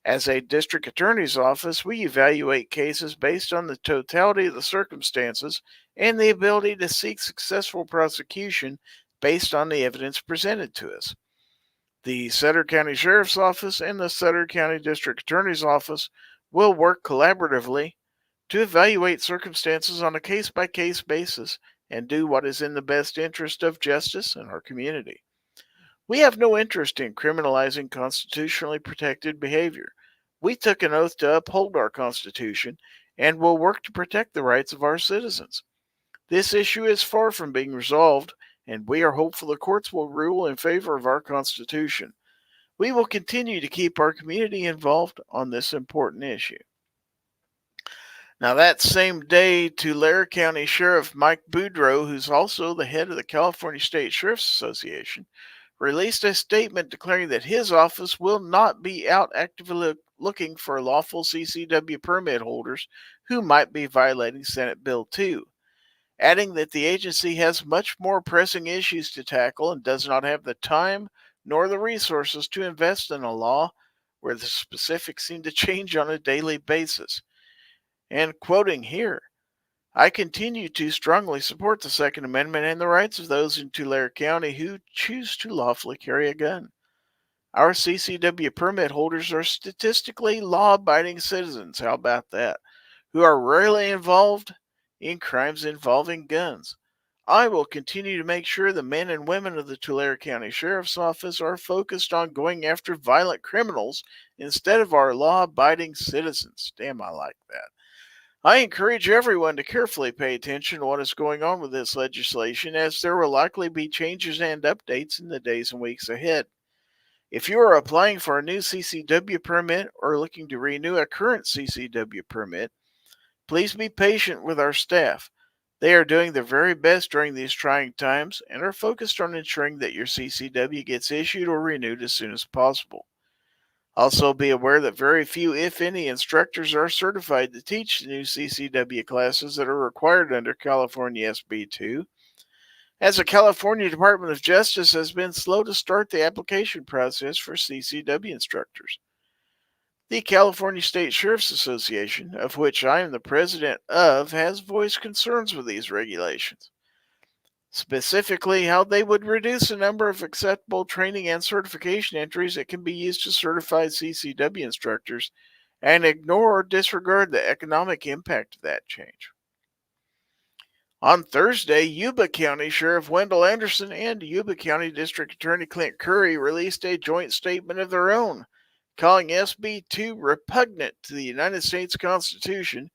As a district attorney's office, we evaluate cases based on the totality of the circumstances and the ability to seek successful prosecution based on the evidence presented to us. The Sutter County Sheriff's Office and the Sutter County District Attorney's Office will work collaboratively to evaluate circumstances on a case-by-case basis and do what is in the best interest of justice and our community. We have no interest in criminalizing constitutionally protected behavior. We took an oath to uphold our Constitution and will work to protect the rights of our citizens. This issue is far from being resolved, and we are hopeful the courts will rule in favor of our Constitution. We will continue to keep our community involved on this important issue. Now, that same day, Tulare County Sheriff Mike Boudreaux, who's also the head of the California State Sheriff's Association, released a statement declaring that his office will not be out actively looking for lawful CCW permit holders who might be violating Senate Bill 2, adding that the agency has much more pressing issues to tackle and does not have the time nor the resources to invest in a law where the specifics seem to change on a daily basis. And quoting here, I continue to strongly support the Second Amendment and the rights of those in Tulare County who choose to lawfully carry a gun. Our CCW permit holders are statistically law-abiding citizens, how about that, who are rarely involved in crimes involving guns. I will continue to make sure the men and women of the Tulare County Sheriff's Office are focused on going after violent criminals instead of our law-abiding citizens. Damn, I like that. I encourage everyone to carefully pay attention to what is going on with this legislation, as there will likely be changes and updates in the days and weeks ahead. If you are applying for a new CCW permit or looking to renew a current CCW permit, please be patient with our staff. They are doing their very best during these trying times and are focused on ensuring that your CCW gets issued or renewed as soon as possible. Also, be aware that very few, if any, instructors are certified to teach the new CCW classes that are required under California SB 2, as the California Department of Justice has been slow to start the application process for CCW instructors. The California State Sheriff's Association, of which I am the president of, has voiced concerns with these regulations. Specifically, how they would reduce the number of acceptable training and certification entries that can be used to certified CCW instructors and ignore or disregard the economic impact of that change. On Thursday, Yuba County Sheriff Wendell Anderson and Yuba County District Attorney Clint Curry released a joint statement of their own, calling SB 2 repugnant to the United States Constitution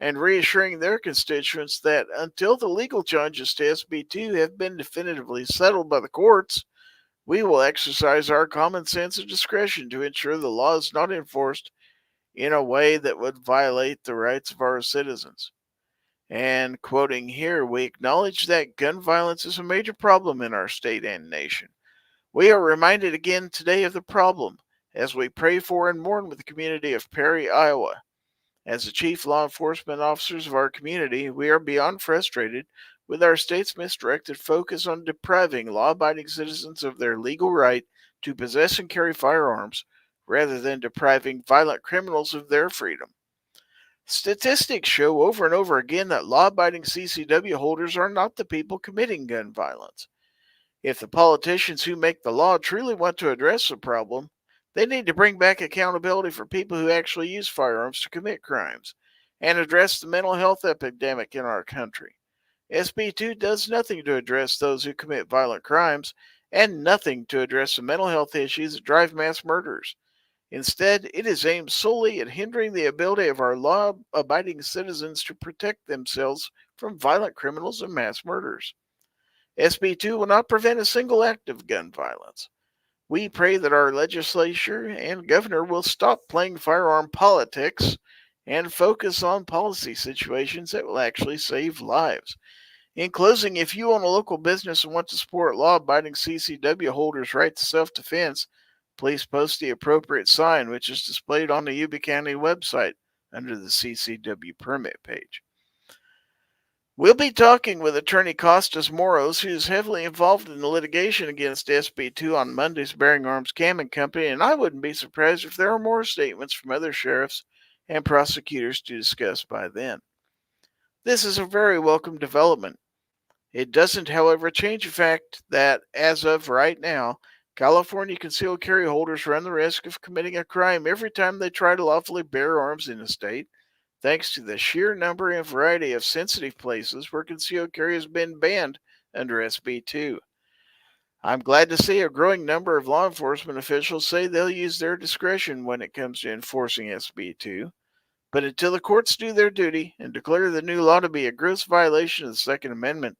and reassuring their constituents that until the legal challenges to SB 2 have been definitively settled by the courts, we will exercise our common sense and discretion to ensure the law is not enforced in a way that would violate the rights of our citizens. And quoting here, we acknowledge that gun violence is a major problem in our state and nation. We are reminded again today of the problem as we pray for and mourn with the community of Perry, Iowa. As the chief law enforcement officers of our community, we are beyond frustrated with our state's misdirected focus on depriving law-abiding citizens of their legal right to possess and carry firearms, rather than depriving violent criminals of their freedom. Statistics show over and over again that law-abiding CCW holders are not the people committing gun violence. If the politicians who make the law truly want to address the problem, they need to bring back accountability for people who actually use firearms to commit crimes and address the mental health epidemic in our country. SB 2 does nothing to address those who commit violent crimes and nothing to address the mental health issues that drive mass murders. Instead, it is aimed solely at hindering the ability of our law-abiding citizens to protect themselves from violent criminals and mass murders. SB 2 will not prevent a single act of gun violence. We pray that our legislature and governor will stop playing firearm politics and focus on policy situations that will actually save lives. In closing, if you own a local business and want to support law-abiding CCW holders' right to self-defense, please post the appropriate sign, which is displayed on the Yuba County website under the CCW permit page. We'll be talking with attorney Costas Moros, who is heavily involved in the litigation against SB 2 on Monday's Bearing Arms Camming Company, and I wouldn't be surprised if there are more statements from other sheriffs and prosecutors to discuss by then. This is a very welcome development. It doesn't, however, change the fact that, as of right now, California concealed carry holders run the risk of committing a crime every time they try to lawfully bear arms in the state, thanks to the sheer number and variety of sensitive places where concealed carry has been banned under SB 2. I'm glad to see a growing number of law enforcement officials say they'll use their discretion when it comes to enforcing SB 2. But until the courts do their duty and declare the new law to be a gross violation of the Second Amendment,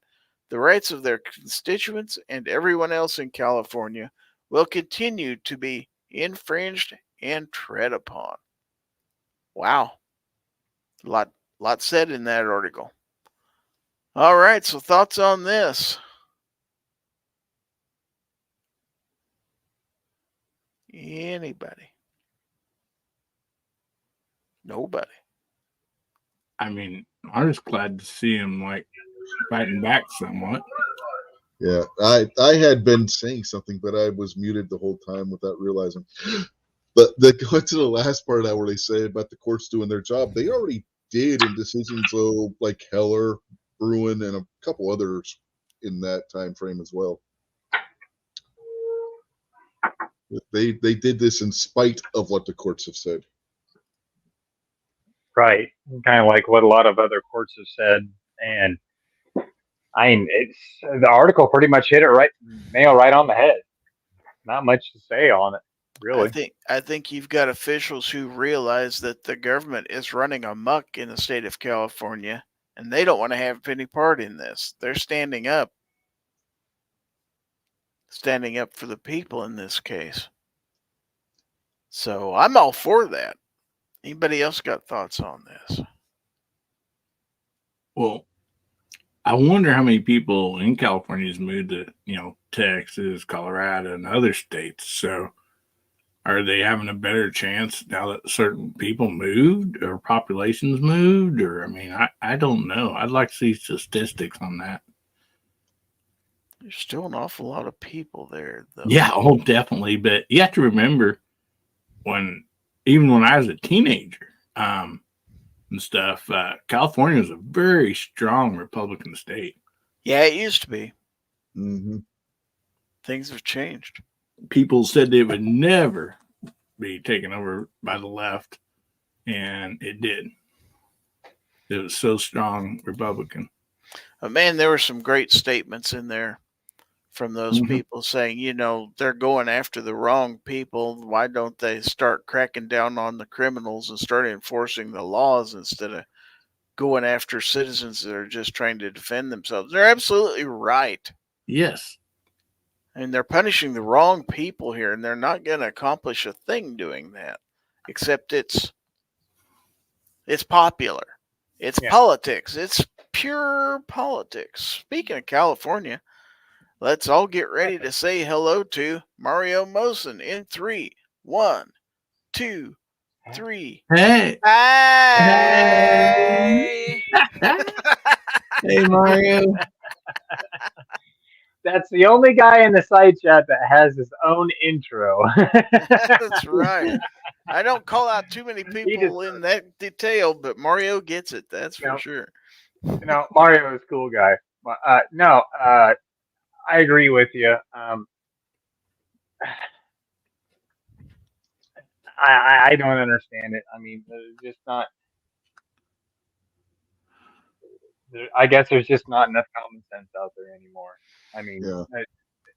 the rights of their constituents and everyone else in California will continue to be infringed and tread upon. Wow. A lot said in that article. All right, so thoughts on this? Anybody? Nobody. I mean, I'm just glad to see him like fighting back somewhat. Yeah, I had been saying something, but I was muted the whole time without realizing. But go to the last part of that where they say about the courts doing their job, they already did in decisions like Heller, Bruin, and a couple others in that time frame as well. They did this in spite of what the courts have said. Right. Kind of like what a lot of other courts have said. And I mean, the article pretty much hit it nail right on the head. Not much to say on it, really. I think you've got officials who realize that the government is running amok in the state of California, and they don't want to have any part in this. They're standing up for the people in this case. So I'm all for that. Anybody else got thoughts on this? Well, I wonder how many people in California has moved to, Texas, Colorado, and other states. So are they having a better chance now that certain people moved or populations moved? Or, I don't know. I'd like to see statistics on that. There's still an awful lot of people there, though. Yeah, definitely. But you have to remember even when I was a teenager and stuff, California was a very strong Republican state. Yeah, it used to be. Mm-hmm. Things have changed. People said they would never be taken over by the left, and it did. It was so strong Republican. But man, there were some great statements in there from those people saying, they're going after the wrong people. Why don't they start cracking down on the criminals and start enforcing the laws instead of going after citizens that are just trying to defend themselves? They're absolutely right. Yes. And they're punishing the wrong people here, and they're not going to accomplish a thing doing that, except it's popular. It's politics. It's pure politics. Speaking of California, let's all get ready to say hello to Mario Mosen in 3, 1, 2, 3. Hey. Hey. Hey, Mario. That's the only guy in the side chat that has his own intro. That's right. I don't call out too many people in that detail, but Mario gets it. That's for sure. Mario is a cool guy. I agree with you. I don't understand it. I mean, there's just not. I guess there's just not enough common sense out there anymore. I mean,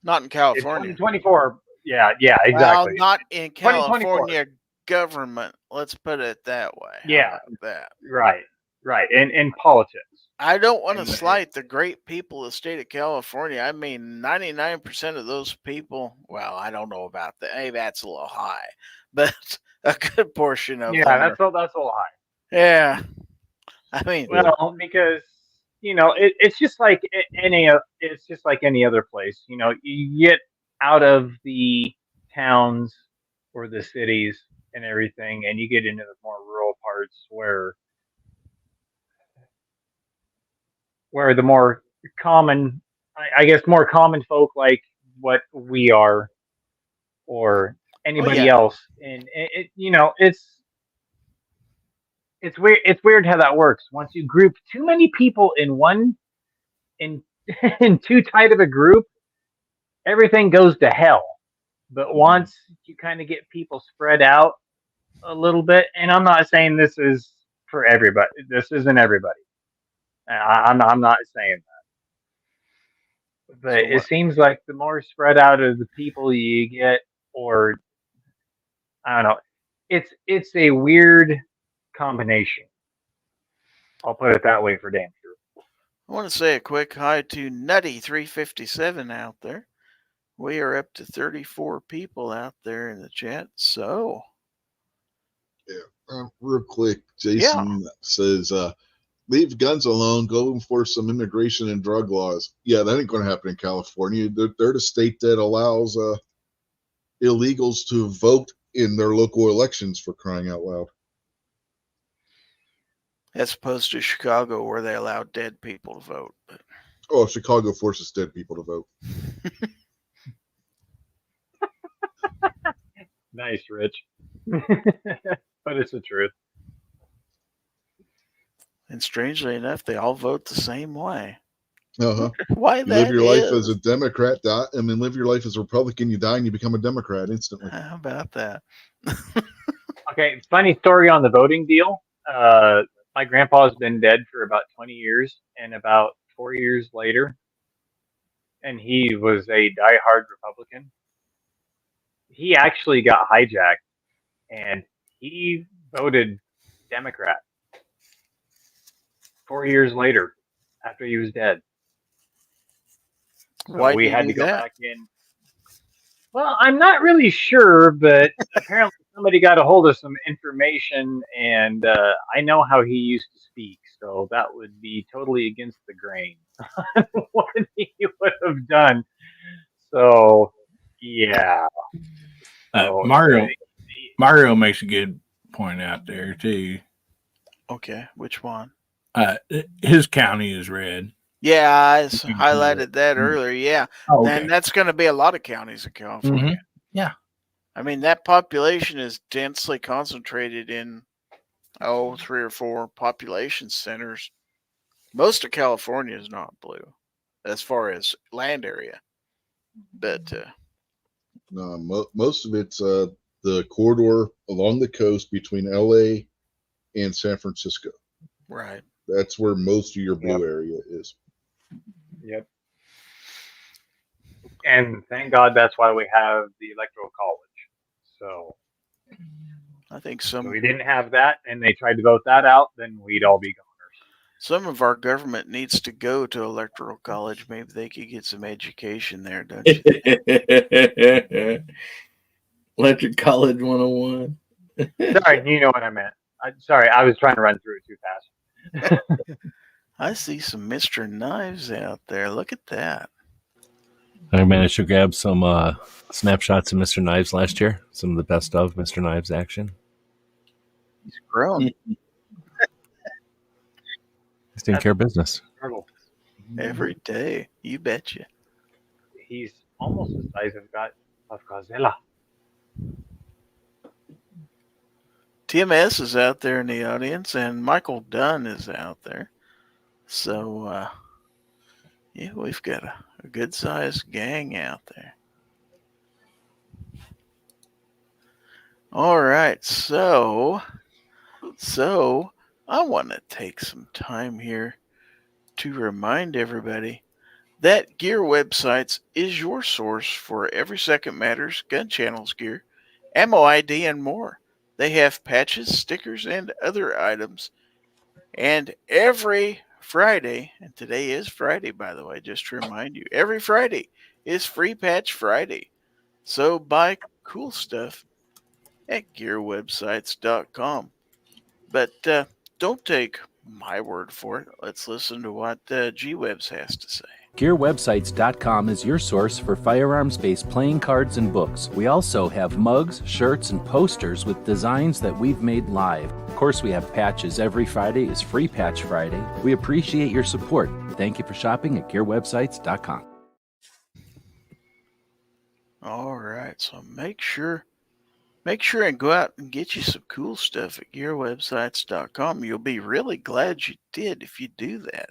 not in California. 2024. Yeah, exactly. Well, not in California government. Let's put it that way. Yeah, that. Right. In politics. I don't want to slight the great people of the state of California. I mean, 99% of those people. Well, I don't know about that. Maybe that's a little high, but a good portion of them. Yeah, that's a little high. Yeah, I mean, because it's just like any other place. You get out of the towns or the cities and everything, and you get into the more rural parts where the more common, I guess, more common folk like what we are, or anybody else, and it's weird. It's weird how that works. Once you group too many people in too tight of a group, everything goes to hell. But once you kind of get people spread out a little bit, and I'm not saying this is for everybody. This isn't everybody. I'm not saying that. But it seems like the more spread out of the people you get, or I don't know, it's a weird combination. I'll put it that way for damn sure. I want to say a quick hi to Nutty357 out there. We are up to 34 people out there in the chat. So, real quick, Jason says, leave guns alone, go enforce some immigration and drug laws. Yeah, that ain't going to happen in California. They're the state that allows illegals to vote in their local elections, for crying out loud. As opposed to Chicago, where they allow dead people to vote. Oh, Chicago forces dead people to vote. Nice, Rich. But it's the truth. And strangely enough, they all vote the same way. Why that live your life as a Democrat, live your life as a Republican, you die and you become a Democrat instantly. How about that? Okay, funny story on the voting deal. My grandpa's been dead for about 20 years, and about 4 years later, and he was a diehard Republican. He actually got hijacked, and he voted Democrat 4 years later after he was dead. So why we had to go back in. Well, I'm not really sure, but apparently somebody got a hold of some information, and I know how he used to speak, so that would be totally against the grain what he would have done. So, yeah. Mario makes a good point out there too. Okay, which one? His county is red. Yeah, I highlighted that earlier. Yeah, and that's going to be a lot of counties in California. Mm-hmm. Yeah, I mean that population is densely concentrated in 3 or 4 population centers. Most of California is not blue. as far as land area. But No, most of it's the corridor along the coast between LA and San Francisco. right. That's where most of your blue area is. Yep. And thank God that's why we have the electoral college. So I think if some we didn't have that and they tried to vote that out, then we'd all be goners. of our government needs to go to electoral college. Maybe they could get some education there, don't you think? Electric College 101. Sorry, you know what I meant. Sorry, I was trying to run through it too fast. I see some Mr. Knives out there. Look at that. I managed to grab some snapshots of Mr. Knives last year. Some of the best of Mr. Knives action. He's grown He's taking care of business. every day. You betcha. He's almost the size of Godzilla. TMS is out there in the audience, and Michael Dunn is out there. So, yeah, we've got a good-sized gang out there. All right, so I want to take some time here to remind everybody that Gear Websites is your source for Every Second Matters, gun channels gear, ammo ID, and more. They have patches, stickers, and other items. And every Friday, and today is Friday, by the way, just to remind you, every Friday is Free Patch Friday. So buy cool stuff at gearwebsites.com. But don't take my word for it. Let's listen to what G-Webs has to say. GearWebsites.com is your source for firearms-based playing cards and books. We also have mugs, shirts, and posters with designs that we've made live. Of course, we have patches. Every Friday is Free Patch Friday. We appreciate your support. Thank you for shopping at GearWebsites.com. All right, so make sure and go out and get you some cool stuff at GearWebsites.com. You'll be really glad you did if you do that.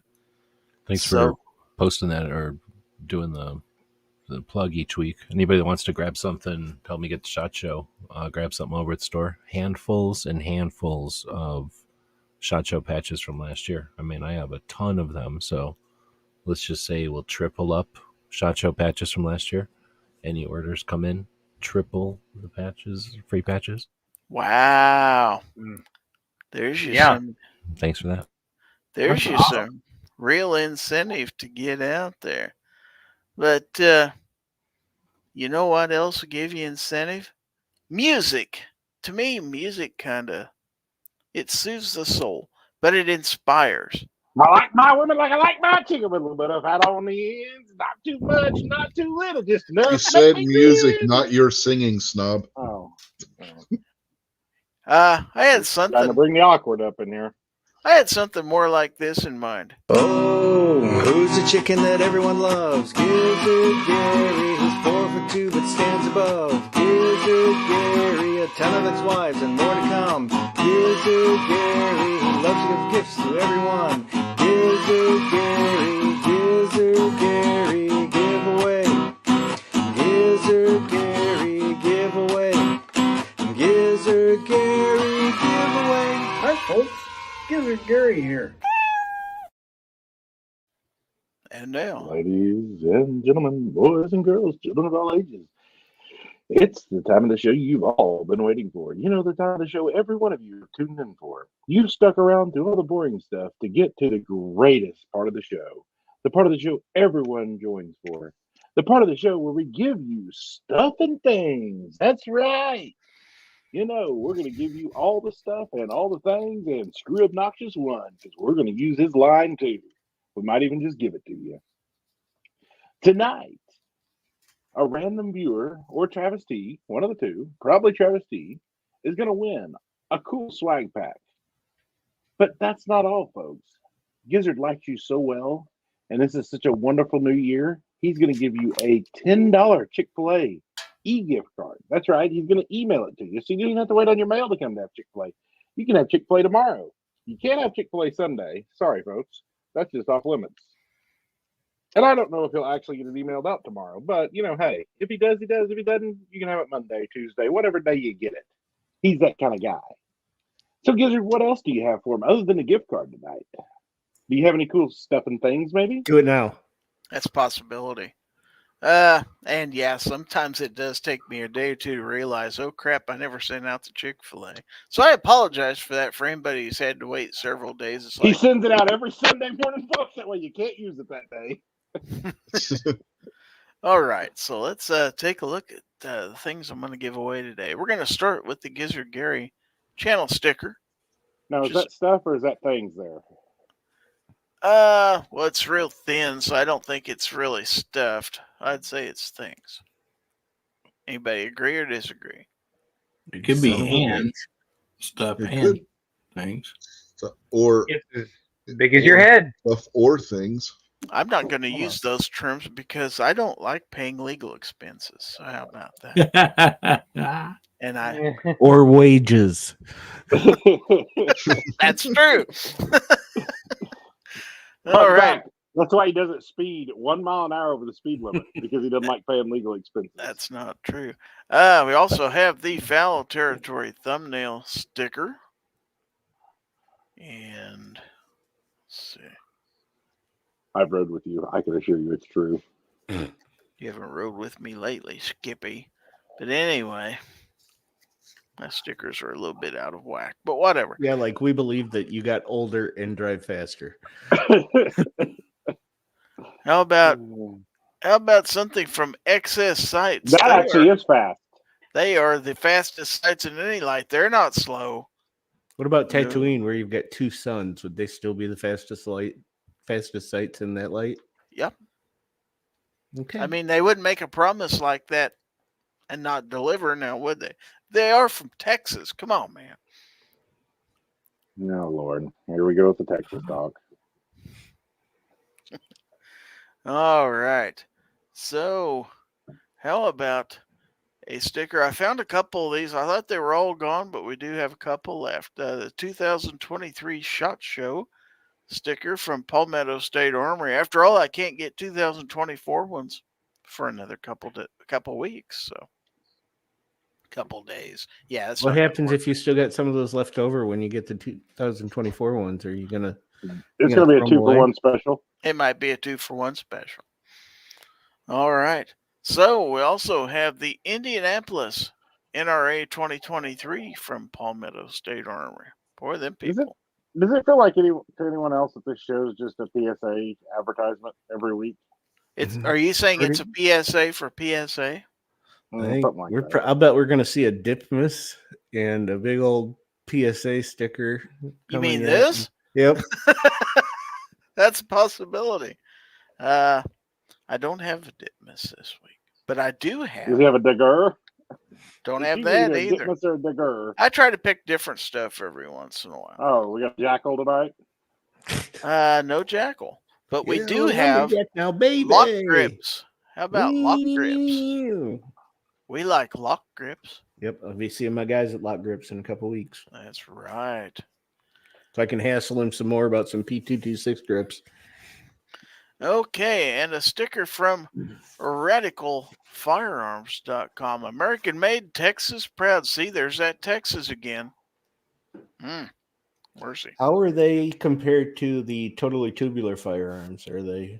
Thanks for posting that or doing the plug each week. Anybody that wants to grab something, help me get the SHOT Show, grab something over at the store. Handfuls and handfuls of SHOT Show patches from last year. I mean, I have a ton of them, so let's just say we'll triple up SHOT Show patches from last year. Any orders come in, triple the patches, free patches. Wow. There's you some. Thanks for that. There's you some real incentive to get out there. But you know what else will give you incentive? Music. To me, music it soothes the soul, but it inspires. I like my women like I like my chicken with a little bit of fat on the ends. Not too much, not too little, just enough. You said music, not your singing, snob. Oh. I had something. Trying to bring the awkward up in here. I had something more like this in mind. Oh, who's the chicken that everyone loves? Gizzard Gary, who's 4'2" but stands above. Gizzard Gary, a ton of ex-wives and more to come. Gizzard Gary, he loves to give gifts to everyone. Gizzard Gary, giveaway. Gizzard Gary, giveaway. Gizzard Gary, giveaway. Hi, folks. Gizzard Gary here. And now, ladies and gentlemen, boys and girls, children of all ages, it's the time of the show you've all been waiting for. You know, the time of the show every one of you tuned in for. You've stuck around through all the boring stuff to get to the greatest part of the show. The part of the show everyone joins for. The part of the show where we give you stuff and things. That's right. You know, we're going to give you all the stuff and all the things and screw obnoxious one because we're going to use his line too. We might even just give it to you. Tonight, a random viewer or Travis T, one of the two, probably Travis T, is going to win a cool swag pack. But that's not all, folks. Gizzard likes you so well, and this is such a wonderful new year, he's going to give you a $10 Chick-fil-A e-gift card. That's right. He's going to email it to you. So you don't have to wait on your mail to come to have Chick-fil-A. You can have Chick-fil-A tomorrow. You can't have Chick-fil-A Sunday. Sorry, folks. That's just off limits. And I don't know if he'll actually get it emailed out tomorrow. But, hey, if he does, he does. If he doesn't, you can have it Monday, Tuesday, whatever day you get it. He's that kind of guy. So, Gizzard, what else do you have for him other than a gift card tonight? Do you have any cool stuff and things, maybe? Do it now. That's a possibility. And yeah, sometimes it does take me a day or two to realize, oh crap, I never sent out the Chick-fil-A. So I apologize for that for anybody who's had to wait several days. It's He like, sends it out every Sunday morning, folks. That way you can't use it that day. all right, so let's take a look at the things I'm going to give away today. We're going to start with the Gizzard Gary channel sticker. Now, is that stuff or is that things there? Well, it's real thin, so I don't think it's really stuffed. I'd say it's things. Anybody agree or disagree? It could be Son of a hand stuff It and could. things. Or It's as big as your head. stuff or things. I'm not going to Hold use those terms because I don't like paying legal expenses. So how about that? And I Or wages. that's true. All right. That's why he doesn't speed 1 mile an hour over the speed limit because he doesn't like paying legal expenses. That's not true. We also have the Fowl Territory thumbnail sticker. And let's see. I've rode with you. I can assure you it's true. You haven't rode with me lately, Skippy. But anyway, my stickers are a little bit out of whack, but whatever. Yeah, like we believe that you got older and drive faster. How about something from Excess Sights? That actually is fast. They are the fastest sights in any light. They're not slow. What about No. Tatooine, where you've got two suns? Would they still be the fastest sights in that light? Yep. Okay. I mean, they wouldn't make a promise like that and not deliver now, would they? They are from Texas. Come on, man. No, Lord. Here we go with the Texas dog. All right. So, how about a sticker? I found a couple of these. I thought they were all gone, but we do have a couple left. The 2023 SHOT Show sticker from Palmetto State Armory. After all, I can't get 2024 ones for another couple weeks. So, couple days. Yeah. That's what not gonna happens work. if you still got some of those left over when you get the 2024 ones? Are you gonna? It's gonna going to be a throw 'em away? 2-for-1 special. It might be a 2-for-1 special. All right. So we also have the Indianapolis NRA 2023 from Palmetto State Armory. Boy, them Is it- people. Does it feel like to anyone else that this show is just a PSA advertisement every week? Are you saying it's a PSA for PSA? I think Something like that. I'll bet we're gonna see a Dipmas and a big old PSA sticker. You coming mean in. this? Yep. That's a possibility. I don't have a Ditmas this week, but I do Does have. he have a digger? Don't have You that need a either. Ditmas or a digger. I try to pick different stuff every once in a while. Oh, we got Jackal tonight. No Jackal, but we Yeah, do have lumberjack now, baby. lock grips. How about lock grips? Wee. We like lock grips. Yep, I'll be seeing my guys at Lock Grips in a couple weeks, That's right. so I can hassle him some more about some P226 grips. Okay, and a sticker from RadicalFirearms.com. American made, Texas proud. See, there's that Texas again. Mercy. How are they compared to the totally tubular firearms? Are they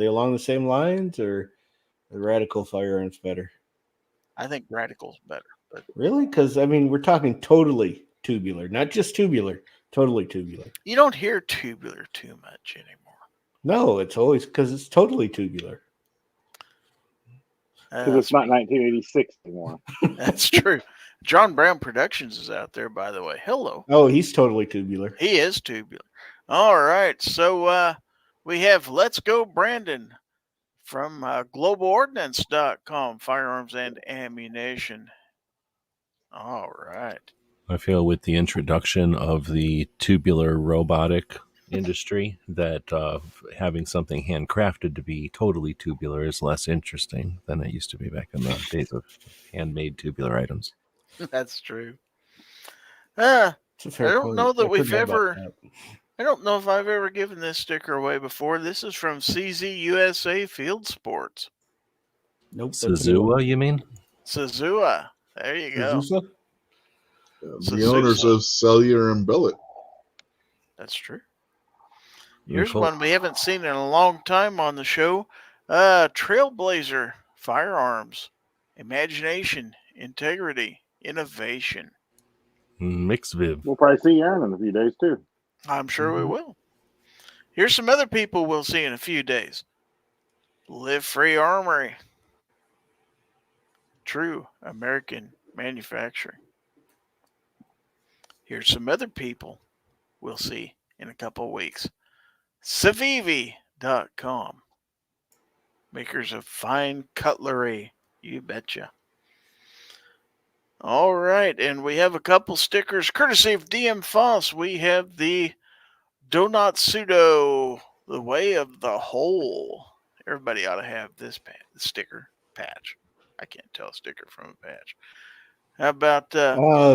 along the same lines, or the Radical firearms better? I think Radical's better. But Really? Because I mean, we're talking totally tubular, not just tubular, totally tubular. you don't hear tubular too much anymore. No, it's always because it's totally tubular. Because it's not 1986 anymore. That's true. John Brown Productions is out there, by the way. Hello. Oh, he's totally tubular. He is tubular. All right. So we have Let's Go Brandon from globalordnance.com, firearms and ammunition. All right. I feel with the introduction of the tubular robotic industry that having something handcrafted to be totally tubular is less interesting than it used to be back in the days of handmade tubular items. That's true. It's a fair I don't point. know that I we've forgot about ever- that. I don't know if I've ever given this sticker away before. This is from CZ USA Field Sports. Nope. That's a new Suzua, one. you mean? Suzua. There you go. Azusa? The owners of Cellular and Billet. That's true. Very Here's cool. one we haven't seen in a long time on the show. Trailblazer Firearms. Imagination, integrity, innovation. Mixed Viv. We'll probably see Aaron in a few days too. I'm sure we will. Here's some other people we'll see in a few days. Live Free Armory. True American Manufacturing. Here's some other people we'll see in a couple of weeks. Civivi.com. Makers of fine cutlery. You betcha. All right, and we have a couple stickers courtesy of DM Foss. We have the Donut Pseudo, the Way of the Hole. Everybody ought to have this sticker patch. I can't tell a sticker from a patch. How about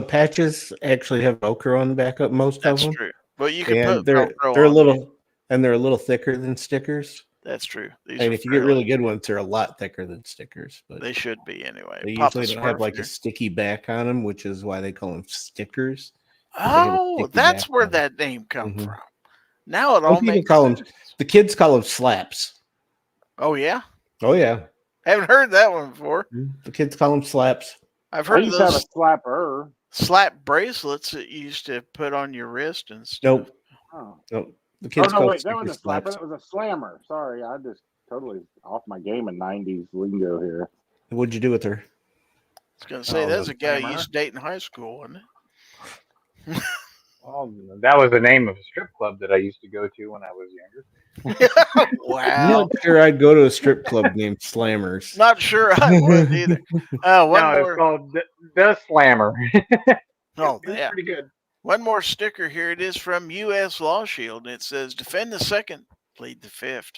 Patches actually have Velcro on the back of most of that's them. true. But you can And put they're Velcro a on little they're a little thicker than stickers. That's true. These And are if you get fairly- really good ones, they're a lot thicker than stickers. But they should be anyway. they Papa usually don't have Smurf like here. a sticky back on them, which is why they call them stickers. Oh, sticky that's back where on 'em. that name come Mhm. from. Now it Some all people makes call 'em- sense. The kids call them slaps. Oh yeah, Oh yeah, haven't heard that one before. the kids call them slaps. I've I heard of used to have a those slapper. slap bracelets that you used to put on your wrist and stuff. Nope, Oh, nope. The oh kids no, call wait, that stickers was a slapper. slaps. That was a slammer. Sorry, I just totally off my game in '90s lingo here. What'd you do with her? I was gonna say Oh, that's the a guy you slammer? used to date in high school, wasn't it? Well, that was the name of a strip club that I used to go to when I was younger. I'm Wow. not sure I'd go to a strip club named Slammers. Not sure I would either. One No, it's more. called the Slammer. Oh, It was yeah. pretty good. One more sticker here. It is from U.S. Law Shield. It says, "Defend the second, plead the fifth."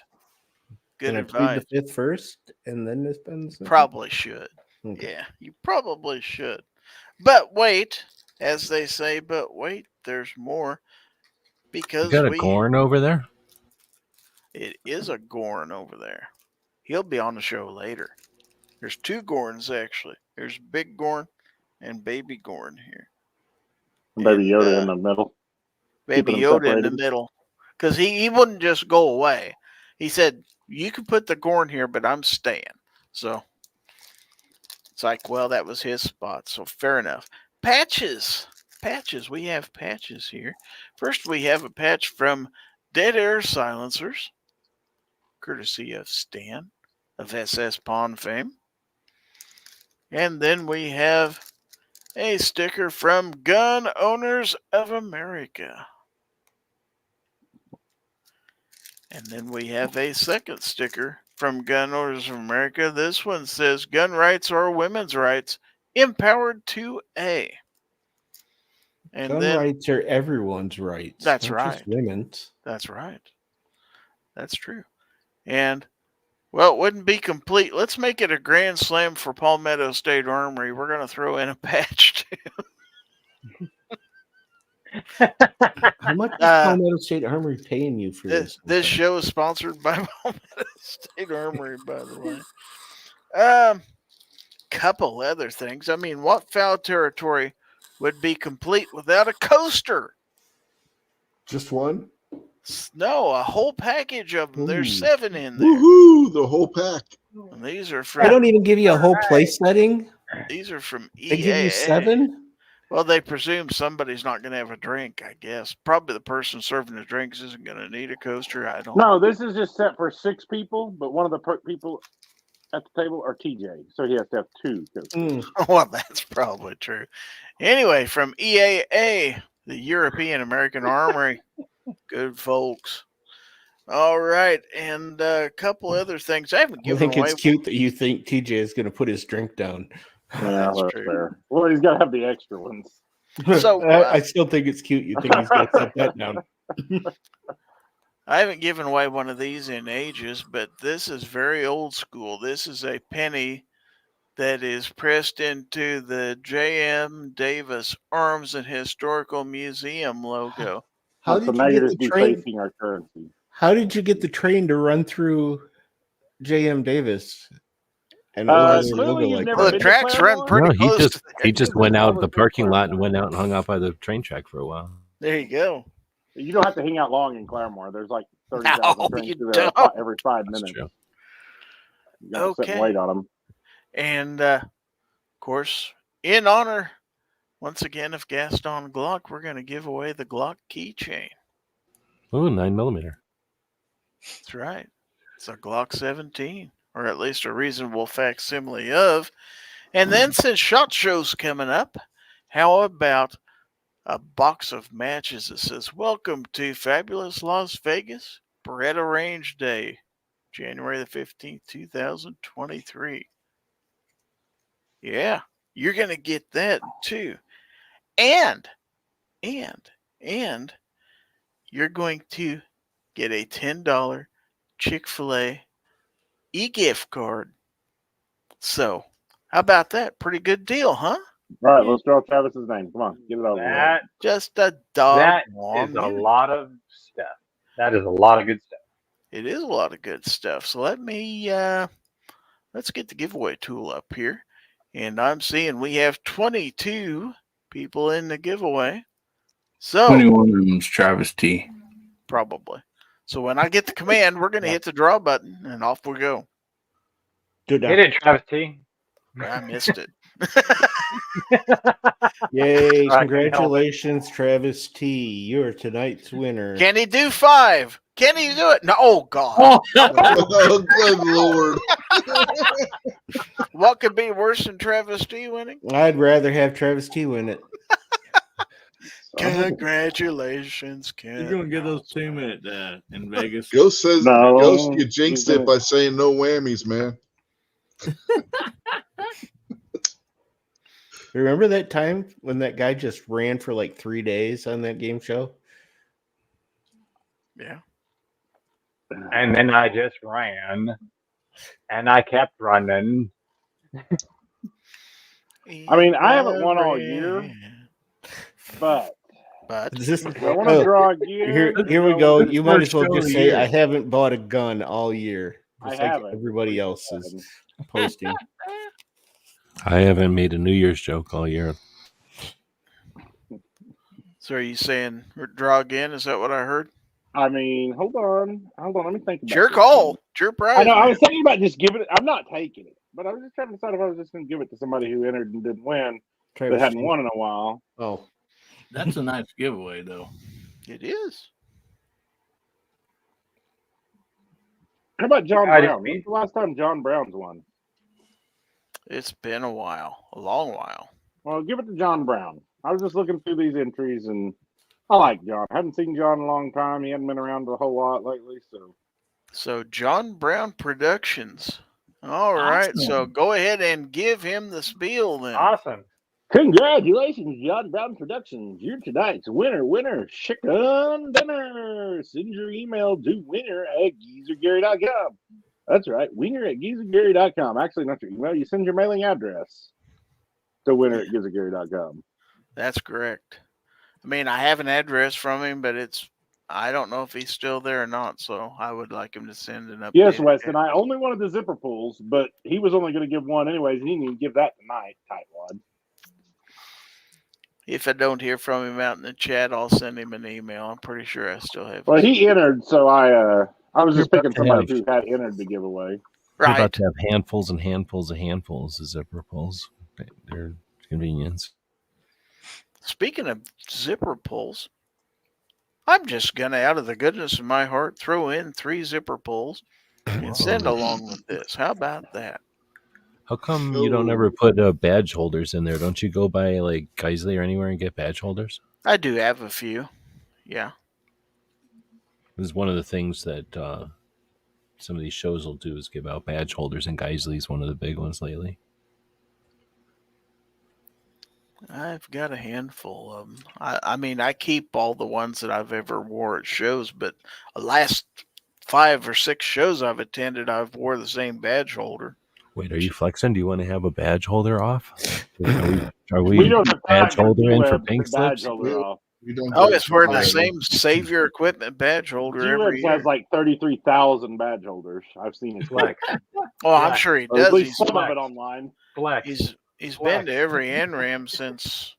Good Can I advice. plead the fifth first and then this pen? Probably should. Okay. Yeah, you probably should. But wait, as they say, but wait, there's more. You Because got a Gorn over there? it is a Gorn over there. He'll be on the show later. There's two Gorns, actually. There's Big Gorn and Baby Gorn here. Baby And, Yoda in the middle. Baby keeping 'em Yoda in the separated. middle. Because he wouldn't just go away. He said, you can put the Gorn here, but I'm staying. So it's like, well, that was his spot. So fair enough. Patches. Patches. We have patches here. First, we have a patch from Dead Air Silencers, courtesy of Stan of SS Pawn fame. And then we have a sticker from Gun Owners of America. And then we have a second sticker from Gun Owners of America. This one says, "Gun rights are women's rights, empowered to A." And Gun then rights are everyone's rights. That's not just right. women's. that's right. That's true. And well, it wouldn't be complete. Let's make it a grand slam for Palmetto State Armory. We're going to throw in a patch too. How much is Palmetto State Armory paying you for this? This show is sponsored by Palmetto State Armory, by the way. Couple other things. I mean, what Fowl Territory would be complete without a coaster? Just one? No, a whole package of them. There's Ooh. 7 in there. Woohoo! The whole pack. And these are They don't from even give you a whole place setting. these are from EAA. They give you 7. Well, they presume somebody's not going to have a drink, I guess. Probably the person serving the drinks isn't going to need a coaster. I don't No, this is just set for 6 people, but one of the people at the table are TJ, so he has to have 2. Well, that's probably true. Anyway, from EAA, the European American Armory. Good folks. All right, and a couple other things. I haven't I given think away. it's cute that you think TJ is going to put his drink down. Yeah, That's that's true. fair. Well, he's got to have the extra ones. So, I still think it's cute. You think he's going to set that down. I haven't given away one of these in ages, but this is very old school. This is a penny that is pressed into the J.M. Davis Arms and Historical Museum logo. How So did now you you're get just the train? defacing our currency. How did you get the train to run through J.M. Davis and Clearly you've never Well, the been to tracks run Claremore? pretty No, he close just to he there. just went out the parking lot and went out and hung out by the train track for a while. There you go. You don't have to hang out long in Claremore. There's like 30,000 No, trains you through there don't. every 5 That's minutes. true. You got to sit and wait on them. And of course, in honor once again of Gaston Glock, we're going to give away the Glock keychain. Oh, 9mm. That's right. It's a Glock 17, or at least a reasonable facsimile of. And then since SHOT Show's coming up, how about a box of matches that says, "Welcome to fabulous Las Vegas, Beretta Range Day, January the 15th, 2023. Yeah, you're going to get that too. And you're going to get a $10 Chick-fil-A e-gift card. So, how about that? Pretty good deal, huh? All right, let's draw Travis's name. Come on, get it over with. That Just a dog. that is a lot of stuff. That is a lot of good stuff. It is a lot of good stuff. So let me let's get the giveaway tool up here. And I'm seeing we have 22 people in the giveaway. So 21 of them's Travis T. probably. So when I get the command, we're going to hit the draw button and off we go. Hit Hit it, Travis T. I missed it. Yay, I can congratulations, Travis T. You're tonight's winner. Can he do 5? Can he do it? No. Oh, God. Oh, good Lord. What could be worse than Travis T winning? I'd rather have Travis T win it. Congratulations, You're Ken. going to get those to him at, in Vegas. Ghost says, No, Ghost, you jinxed he's it by saying no whammies, man. Remember that time when that guy just ran for like 3 days on that game show? Yeah. And then I just ran, and I kept running. I mean, I haven't won all year, but Is this, I want to draw again. here we go. You might as well First just show of the say, year. I haven't bought a gun all year. I Just like haven't. everybody else is posting. I haven't made a New Year's joke all year. So are you saying draw again? Is that what I heard? I mean, hold on. Let me think about It's your this. call. It's your prize. I know. I man. was thinking about just giving it. I'm not taking it, but I was just trying to decide if I was just going to give it to somebody who entered and didn't win, that Travis hadn't T. won in a while. Oh, That's a nice giveaway, though. It is. How about John I didn't Brown? mean- When's the last time John Brown's won? It's been a while. A long while. Well, give it to John Brown. I was just looking through these entries, and I like John. I haven't seen John in a long time. He hadn't been around a whole lot lately, so. So John Brown Productions. All right. So Awesome. go ahead and give him the spiel then. Awesome. Congratulations, John Brown Productions. You're tonight's winner, chicken dinner. Send your email to winner@gizzardgary.com. That's right, winner@gizzardgary.com. Actually, not your email. You send your mailing address to winner@gizzardgary.com. That's correct. I mean, I have an address from him, but I don't know if he's still there or not. So I would like him to send an update. Yes, Weston, I only wanted the zipper pulls, but he was only going to give one anyways. He didn't even give that tonight, tightwad. If I don't hear from him out in the chat, I'll send him an email. I'm pretty sure I still have. Well, his- he entered, so I was just You're picking about to somebody have- who had entered the giveaway. We're right. about to have handfuls and handfuls of handfuls of zipper pulls. They're convenience. Speaking of zipper pulls, I'm just gonna, out of the goodness of my heart, throw in 3 zipper pulls and send along with this. How about that? How come you don't ever put badge holders in there? Don't you go by like Geisley or anywhere and get badge holders? I do have a few. Yeah. This is one of the things that some of these shows will do is give out badge holders, and Geisley's one of the big ones lately. I've got a handful of them. I mean, I keep all the ones that I've ever wore at shows, but the last 5 or 6 shows I've attended, I've wore the same badge holder. Wait, are you flexing? Do you want to have a badge holder off? Are We we don't have badge time holder for in the for web pink to badge slips? holder off. You don't Oh, get it's wearing the it. same Savior Equipment badge holder every G-Rex year. has like 33,000 badge holders. I've seen his Flex. Oh, I'm Flex. sure he or at does. least He's some of it online. Flex. he's Flex. been to every NRAM since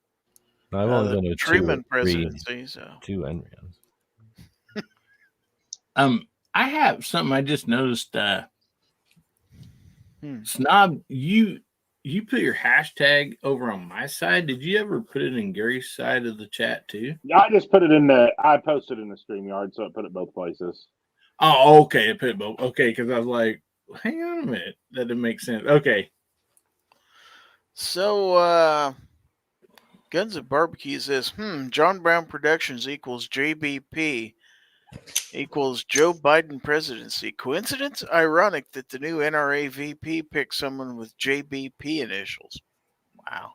I've only the been to Truman 2 or 3, presidency. So 2 NRAMs. I have something I just noticed. Hmm. Snob, you put your hashtag over on my side. Did you ever put it in Gary's side of the chat too? I just put it I posted in the StreamYard, so I put it both places. Oh, okay. I put it both. Okay, because I was like, hang on a minute. That didn't make sense. Okay. So, Guns and Barbecue says, John Brown Productions equals JBP equals Joe Biden presidency. Coincidence? Ironic that the new NRA VP picked someone with JBP initials. Wow.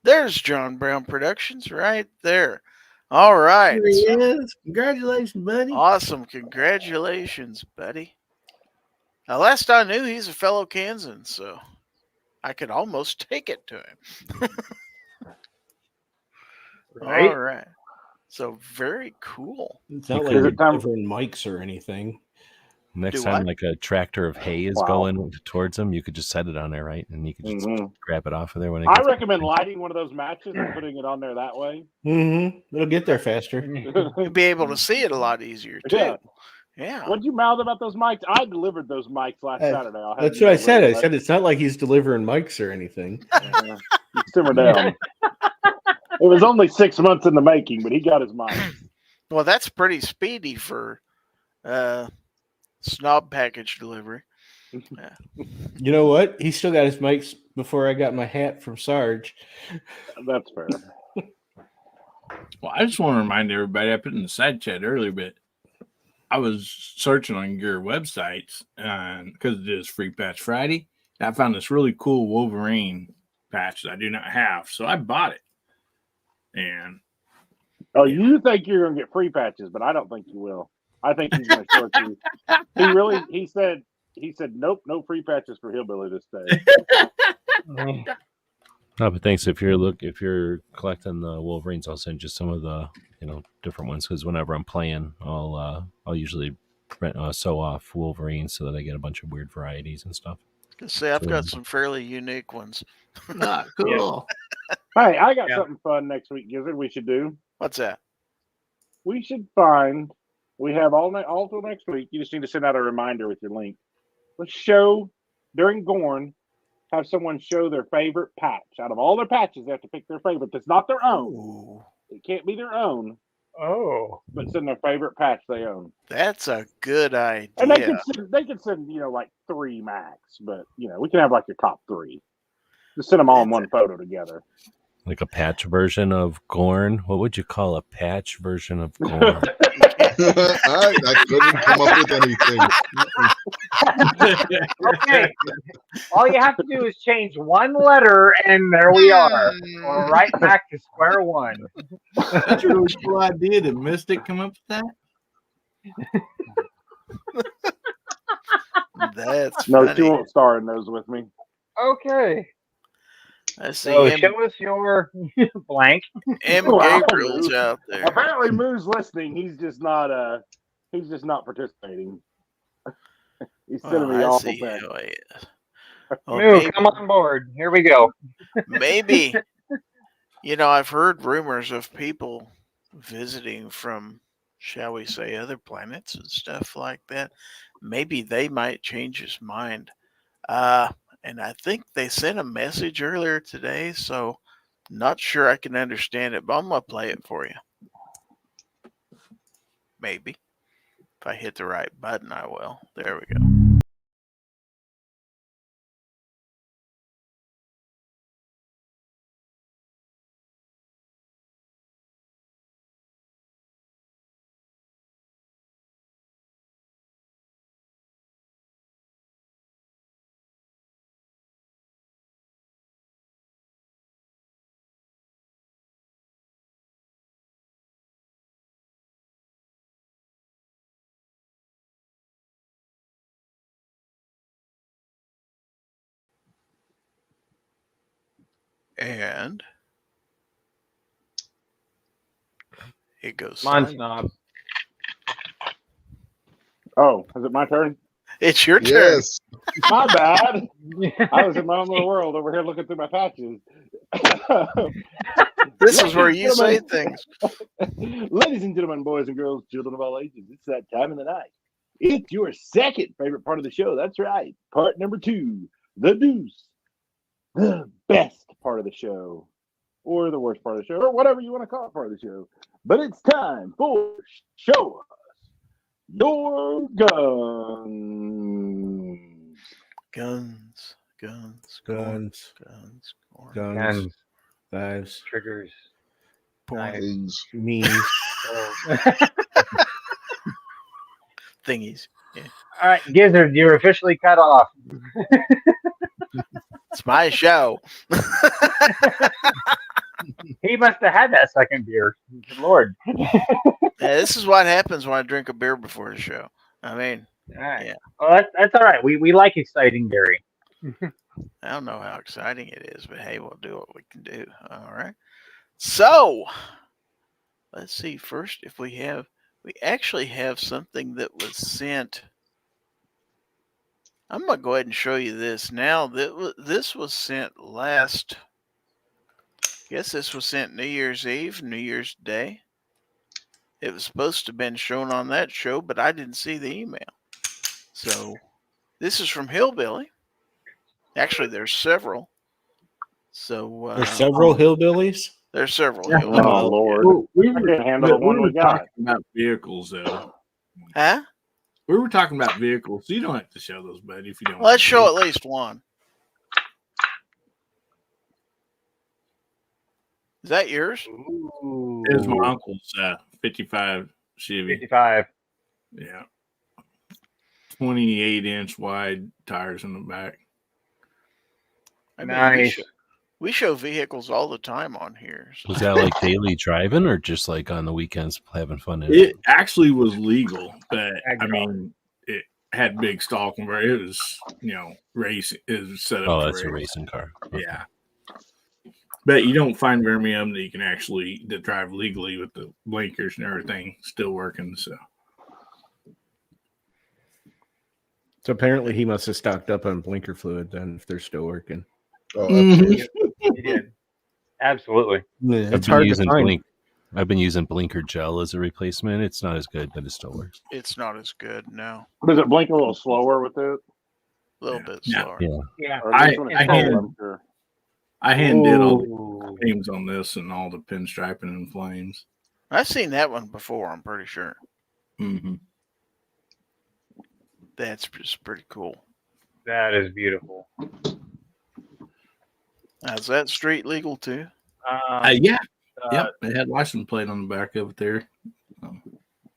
There's John Brown Productions right there. All right. Here he is. Congratulations, buddy. Awesome. Congratulations, buddy. Now, last I knew, he's a fellow Kansan, so I could almost take it to him. Right? All right. So very cool. It's not You like Is you're it time? delivering mics or anything. Next Do time, what? like a tractor of hay is Wow. going towards them, you could just set it on there, right? And you could just Mhm. grab it off of there when it I gets recommend lighting one of those matches and putting it on there that way. Mm-hmm. It'll get there faster. You'll be able to see it a lot easier, too. Yeah. Yeah. What'd you mouth about those mics? I delivered those mics last Saturday. I'll have That's you what I know said. I that. said it's not like he's delivering mics or anything. You simmer down. It was only 6 months in the making, but he got his mics. Well, that's pretty speedy for snob package delivery. Yeah. You know what? He still got his mics before I got my hat from Sarge. That's fair. Well, I just want to remind everybody, I put in the side chat earlier, but I was searching on your websites because it is Free Patch Friday. And I found this really cool Wolverine patch that I do not have. So I bought it. And Oh, you think you're going to get free patches, but I don't think you will. I think he's going to short you. He said, nope, no free patches for Hillbilly this day. No, but thanks. If you're collecting the Wolverines, I'll send you some of the different ones because whenever I'm playing, I'll usually sew off Wolverines so that I get a bunch of weird varieties and stuff. Say I've got some fairly unique ones. Ah, cool. Hey, I got Yeah. something fun next week, Gizzard. We should do. What's that? We should find. We have all till next week. You just need to send out a reminder with your link. Let's show during GORN. Have someone show their favorite patch. Out of all their patches, they have to pick their favorite. That's not their own. Ooh, It can't be their own, Oh. but send their favorite patch they own. that's a good idea. And they can send like 3 max, but we can have like your top 3. Just send them all in one photo together. Like a patch version of GORN. What would you call a patch version of GORN? I couldn't come up with anything. Okay. All you have to do is change one letter, and there we are. We're right back to square one. that's a really cool idea. Did Mystic come up with that? That's No, funny. she won't star in those with me. Okay. I see So M. show us your blank. Wow. Gabriel's out there. Apparently, Moo's listening. He's just not participating. He's sending me I awful see. text. Oh, yeah. Oh, Moo, come on board. Here we go. maybe I've heard rumors of people visiting from, shall we say, other planets and stuff like that. Maybe they might change his mind. And I think they sent a message earlier today, so not sure I can understand it, but I'm gonna play it for you. Maybe if I hit the right button, I will. There we go. And It goes Come on, silent. Snob. Oh, is it my turn? It's your turn. Yes. My bad. I was in my own little world over here looking through my patches. This is where you say things. Ladies and gentlemen, boys and girls, children of all ages, it's that time of the night. It's your second favorite part of the show. That's right. Part number 2, the deuce. The best part of the show. Or the worst part of the show. Or whatever you want to call it part of the show. But it's time for Show Us Your Guns. Guns, guns, Guns, guns, corn, guns, knives, Triggers. porn, Things. means. thingies. All right, Gizzard, you're officially cut off. It's my show. He must have had that second beer. Good Lord. Yeah, this is what happens when I drink a beer before the show. I mean, All right. Yeah. Well, that's all right. We like exciting Gary. I don't know how exciting it is, but hey, we'll do what we can do. All right. So, let's see first if we actually have something that was sent. I'm going to go ahead and show you this now. This was sent last, I guess this was sent New Year's Eve, New Year's Day. It was supposed to have been shown on that show, but I didn't see the email. So, this is from Hillbilly. Actually, there's several. So, There's several hillbillies. there's several. Yeah. Hillbillies. Oh, Lord. We I were, can't handle the we one were we got. talking about vehicles, though. Huh? We were talking about vehicles, so you don't have to show those, buddy, if you don't. Let's want show to. at least one. Is that yours? Ooh. It was my uncle's 55 Chevy. 55. Yeah. 28-inch wide tires in the back. I mean, Nice. we show vehicles all the time on here. So. Was that like daily driving or just like on the weekends having fun? In It actually was legal, but I Ag- mean, it had big stall converter. It was, race. It was set up. Oh, for that's a race. racing car. Yeah. But you don't find very many of them that you can actually that drive legally with the blinkers and everything still working. So So apparently he must have stocked up on blinker fluid then if they're still working. Oh, absolutely. He did. Absolutely. It's hard to find. I've been using blinker gel as a replacement. It's not as good, but it still works. It's not as good, no. Does it blink a little slower with it? A little bit Yeah. slower. Yeah. Yeah. Or at least when it's I cold, hand- I'm sure. I hand did all the Ooh. names on this and all the pinstriping and flames. I've seen that one before, I'm pretty sure. Mm-hmm. That's just pretty cool. That is beautiful. Is that street legal too? Yeah. Yep. It had license plate on the back of it there. Oh,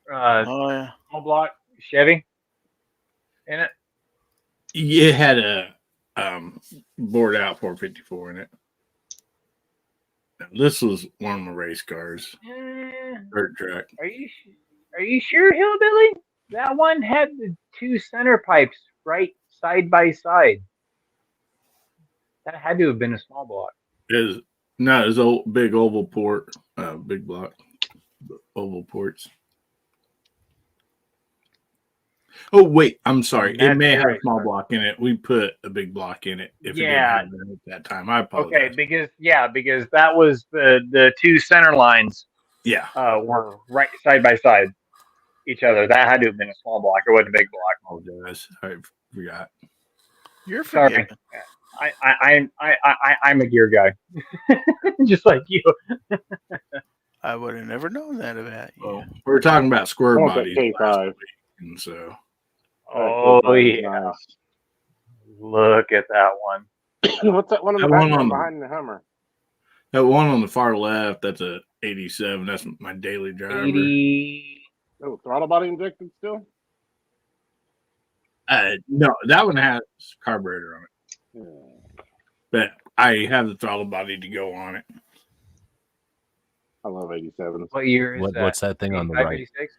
yeah. Small block Chevy in it. Yeah, it had a bored out 454 in it. Now, this was one of my race cars, dirt track. Are you sure, Hillbilly? That one had the 2 center pipes right side by side. That had to have been a small block. It was old big oval port, big block, oval ports. Oh wait, I'm sorry. It That's may have a right. small block in it. We put a big block in it. If Yeah. it didn't have that at that time, I apologize. Okay, because that was the 2 center lines Yeah, were right side by side each other. That had to have been a small block. It wasn't a big block. I apologize. I forgot. You're Sorry. forgiven. I'm a gear guy, just like you. I would have never known that about you. Well, we were talking about square Oh, but bodies K5. last week, and so Oh yeah, Nice. look at that one. What's that one in the That one background on- behind the Hummer? that one on the far left, that's a 87. That's my daily driver. 80. Oh, throttle body injected still? No, that one has carburetor on it, Yeah. but I have the throttle body to go on it. I love 87s. What year is that? What's that thing on the right? 86?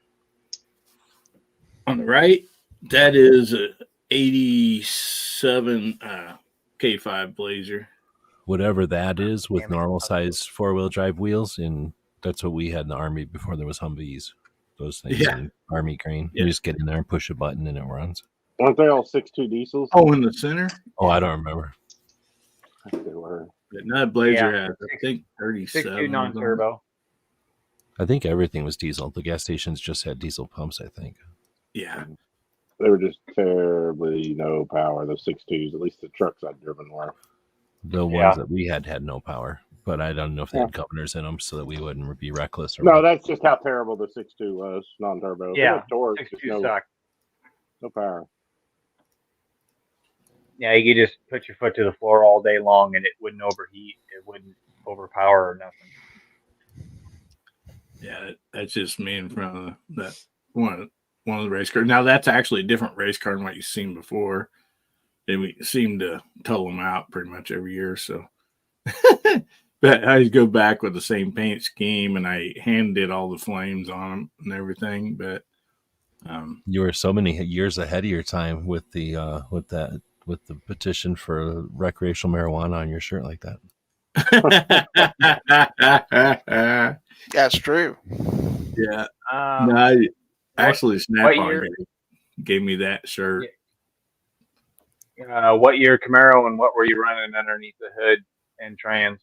On the right, that is a 87 K5 Blazer. Whatever that is with normal size 4-wheel drive wheels in That's what we had in the Army before there was Humvees. Those things Yeah. in Army green. Yeah. You just get in there and push a button and it runs. Weren't they all 6.2 diesels? Oh, in the center? Oh, I don't remember. I think they were. But that Blazer Yeah. had, I think, 37. 6.2 non-turbo. I think everything was diesel. The gas stations just had diesel pumps, I think. Yeah. They were just terribly no power. Those 6.2s, at least the trucks I've driven were. The Yeah. ones that we had no power, but I don't know if they had governors in them so that we wouldn't be reckless. Or No, what. that's just how terrible the 6.2 was, non-turbo. They Yeah, had torque, just 6.2 no, suck. no power. Yeah, you could just put your foot to the floor all day long and it wouldn't overheat. It wouldn't overpower or nothing. Yeah, that's just me in front of that one of the race cars. Now that's actually a different race car than what you've seen before. And we seem to tow them out pretty much every year. So, but I go back with the same paint scheme, and I hand did all the flames on them and everything. But You were so many years ahead of your time with the petition for recreational marijuana on your shirt like that. That's true. Yeah. Um, No, actually, Snap On year- gave me that shirt. what year Camaro and what were you running underneath the hood and trans?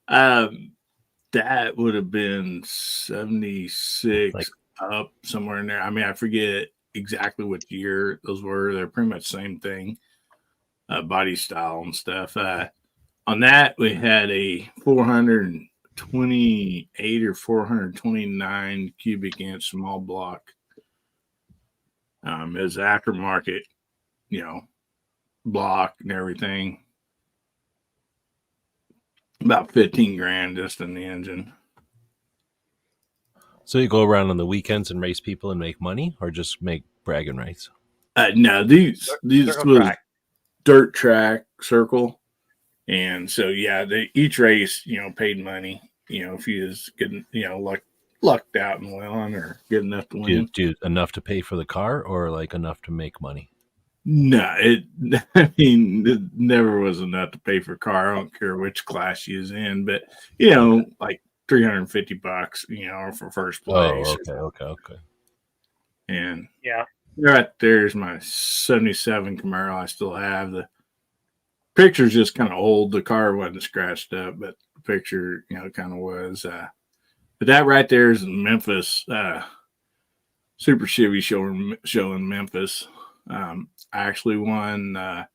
That would have been 76 Like- up somewhere in there. I mean, I forget exactly what year those were. They're pretty much the same thing, body style and stuff. On that, we had a 428 or 429 cubic inch small block. It was aftermarket, block and everything. About 15 grand just in the engine. So you go around on the weekends and race people and make money, or just make bragging rights? No, these Circle was track. dirt track circle, and so yeah, they each race paid money. If you was getting lucked out and winning or good enough to win. Do you enough to pay for the car, or like enough to make money? No, it never was enough to pay for a car. I don't care which class you was in, but like $350, for first place. Oh, okay. And Yeah. right there's my 77 Camaro I still have. The picture's just kind of old. The car wasn't scratched up, but the picture, kind of was. But that right there is Memphis, Super Chevy show in Memphis. I actually won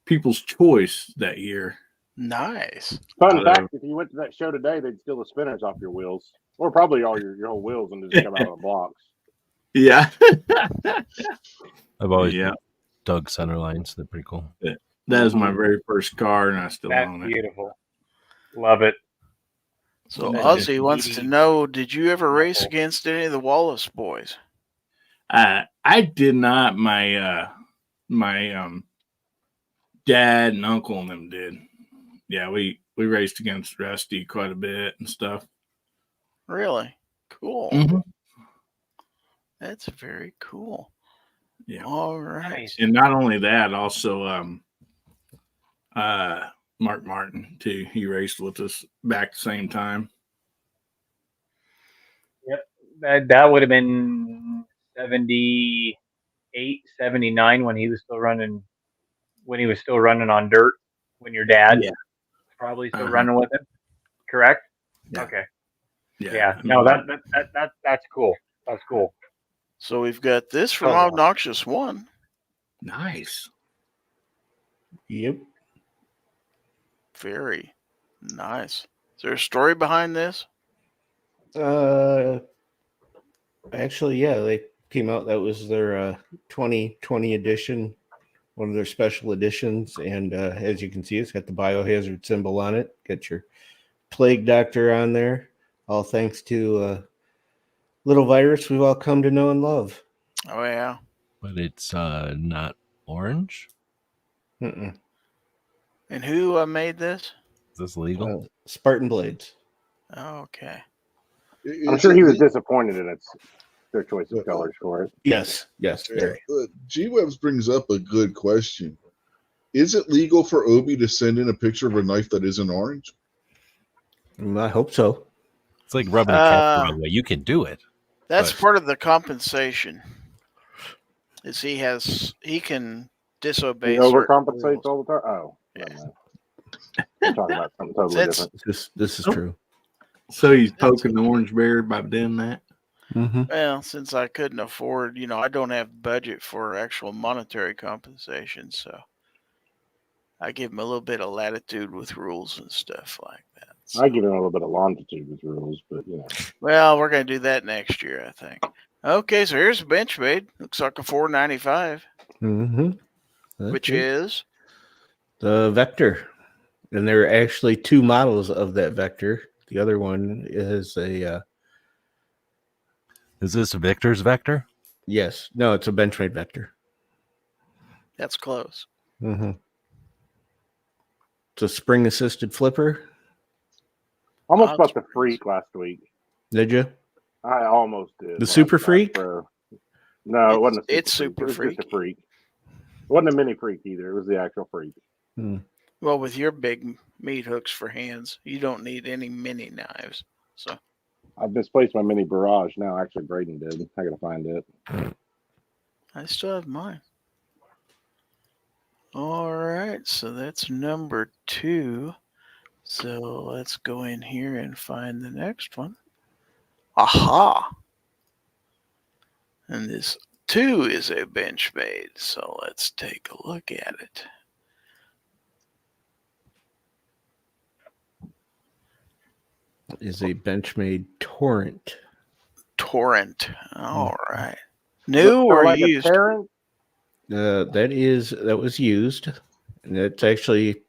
People's Choice that year. Nice. Fun fact, if you went to that show today, they'd steal the spinners off your wheels. Or probably all your whole wheels and just come out of the blocks. Yeah. I've always Yeah. dug center lines. They're pretty cool. That was my very first car, and I still That's own it. beautiful. Love it. So That Ozzy is wants to know, did you ever race against any of the Wallace boys? I did not. My dad and uncle and them did. Yeah, we raced against Rusty quite a bit and stuff. Really? Cool. Mm-hmm. That's very cool. Yeah. All right. Nice. And not only that, also Mark Martin too. He raced with us back the same time. That would have been 78, 79 when he was still running on dirt when your dad Yeah. was probably still Uh-huh. running with him. Correct? Yeah. Okay. Yeah. No, that's cool. That's cool. So we've got this from Oh. Obnoxious One. Nice. Yep. Very nice. Is there a story behind this? Actually, yeah, they came out. That was their 2020 edition, one of their special editions. And as you can see, it's got the biohazard symbol on it. Got your plague doctor on there. All thanks to little virus we've all come to know and love. Oh, yeah. But it's not orange. Mm-mm. And who made this? Is this legal? Spartan Blades. Oh, okay. I'm sure he was disappointed in their choice of colors for it. Yes. Very. G-Webs brings up a good question. Is it legal for Obi to send in a picture of a knife that isn't orange? I hope so. It's like rubbing a cat the wrong way. You can do it. That's But- part of the compensation. Is he can disobey. He certain overcompensates rules. all the time. Oh, Yeah. never mind. I'm talking about something totally That's- different. This is Oh. true. So he's poking the orange bear by doing that. Mm-hmm. Well, since I couldn't afford, I don't have budget for actual monetary compensation, so I give him a little bit of latitude with rules and stuff like that. So. I give him a little bit of longitude with rules, but Well, we're going to do that next year, I think. Okay, so here's a Benchmade. Looks like a $4.95, Mm-hmm. which is the Vector. And there are actually two models of that Vector. The other one is a Is this Victor's Vector? yes. No, it's a Benchmade Vector. that's close. Mm-hmm. It's a spring assisted flipper. almost I'll bought the try Freak last week. Did you? I almost did. The Super Freak? Pro. No, it wasn't. It's Freak. Super It was Freak. just a Freak. It wasn't a mini Freak either. It was the actual Freak. Well, with your big meat hooks for hands, you don't need any mini knives. So I've misplaced my mini Barrage now. Actually, Braden did. I gotta find it. I still have mine. All right, so that's number 2. So let's go in here and find the next one. Aha! And this 2 is a Benchmade, so let's take a look at it. Is a Benchmade Torrent. Torrent. All right. New or like used? a Tarrant? That was used, and it's actually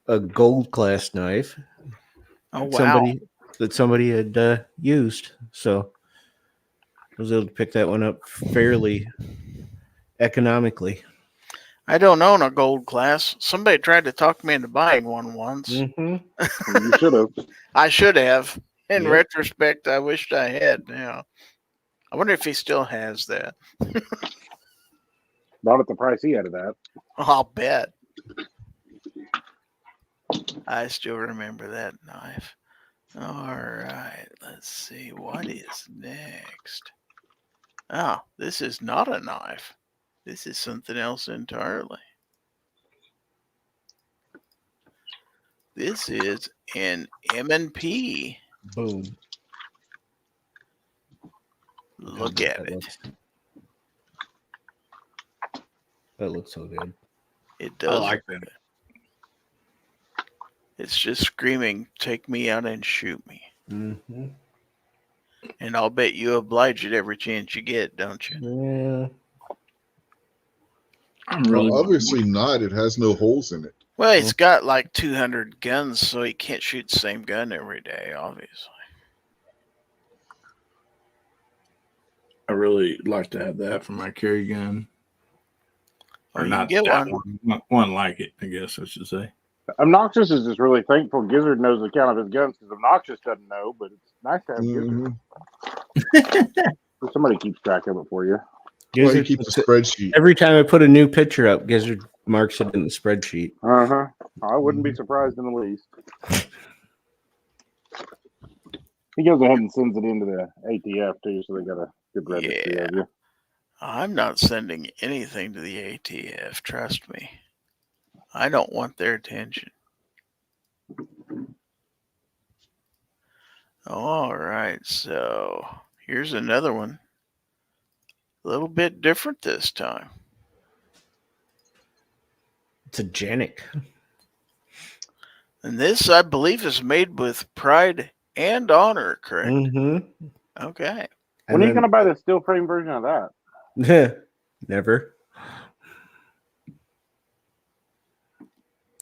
a gold class knife. Oh, wow. Somebody had used, so I was able to pick that one up fairly economically. I don't own a gold class. Somebody tried to talk me into buying one once. Mm-hmm. You should have. I should have. In Yep. retrospect, I wished I had now. I wonder if he still has that. Not at the price he had it at. I'll bet. I still remember that knife. All right, let's see. What is next? Oh, this is not a knife. This is something else entirely. This is an M&P. Boom. Look at it. That looks so good. It does. I like that. It's just screaming, "Take me out and shoot me." Mm-hmm. And I'll bet you oblige it every chance you get, don't you? Yeah. I'm really Well, obviously not. It has no holes in it. Well, he's got like 200 guns, so he can't shoot the same gun every day, obviously. I really like to have that for my carry gun. Or Or you not can get that one. one like it, I guess I should say. Obnoxious is just really thankful Gizzard knows the count of his guns because Obnoxious doesn't know, but it's nice to have Gizzard. So somebody keeps track of it for you. Well, you Gizzard, keep the spreadsheet. every time I put a new picture up, Gizzard marks it in the spreadsheet. Uh-huh. I wouldn't be surprised in the least. He goes ahead and sends it into the ATF too, so they got a good registry of you. I'm not sending anything to the ATF, trust me. I don't want their attention. All right, so here's another one. A little bit different this time. It's a Janik. And this, I believe, is made with pride and honor, correct? Mm-hmm. Okay. When are you going to buy the steel frame version of that? Never.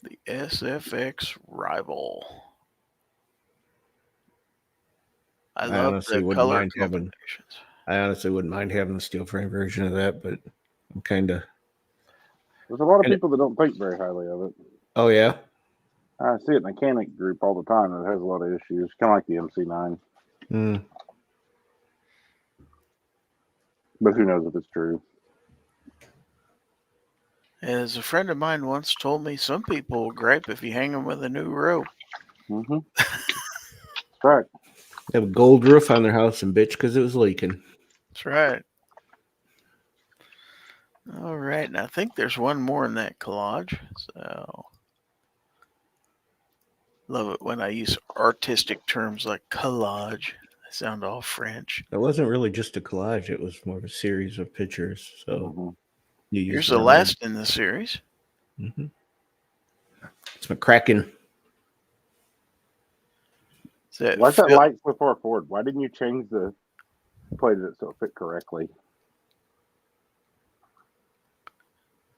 The SFX Rival. I love honestly the wouldn't color mind having- combinations. I honestly wouldn't mind having the steel frame version of that, but I'm kind of. There's a lot of people that don't think very highly of it. Oh yeah. I see it in the mechanic group all the time. It has a lot of issues, kind of like the MC9. Mm. But who knows if it's true? As a friend of mine once told me, some people will gripe if you hang them with a new rope. Mm-hmm. Right. They have a gold roof on their house and bitch because it was leaking. That's right. All right. And I think there's one more in that collage. So love it when I use artistic terms like collage. They sound all French. It wasn't really just a collage. It was more of a series of pictures. So Mhm. you use Here's the last in the series. Mm-hmm. It's McCracken. Why's that light so far forward? Why didn't you change the plate it so it fit correctly?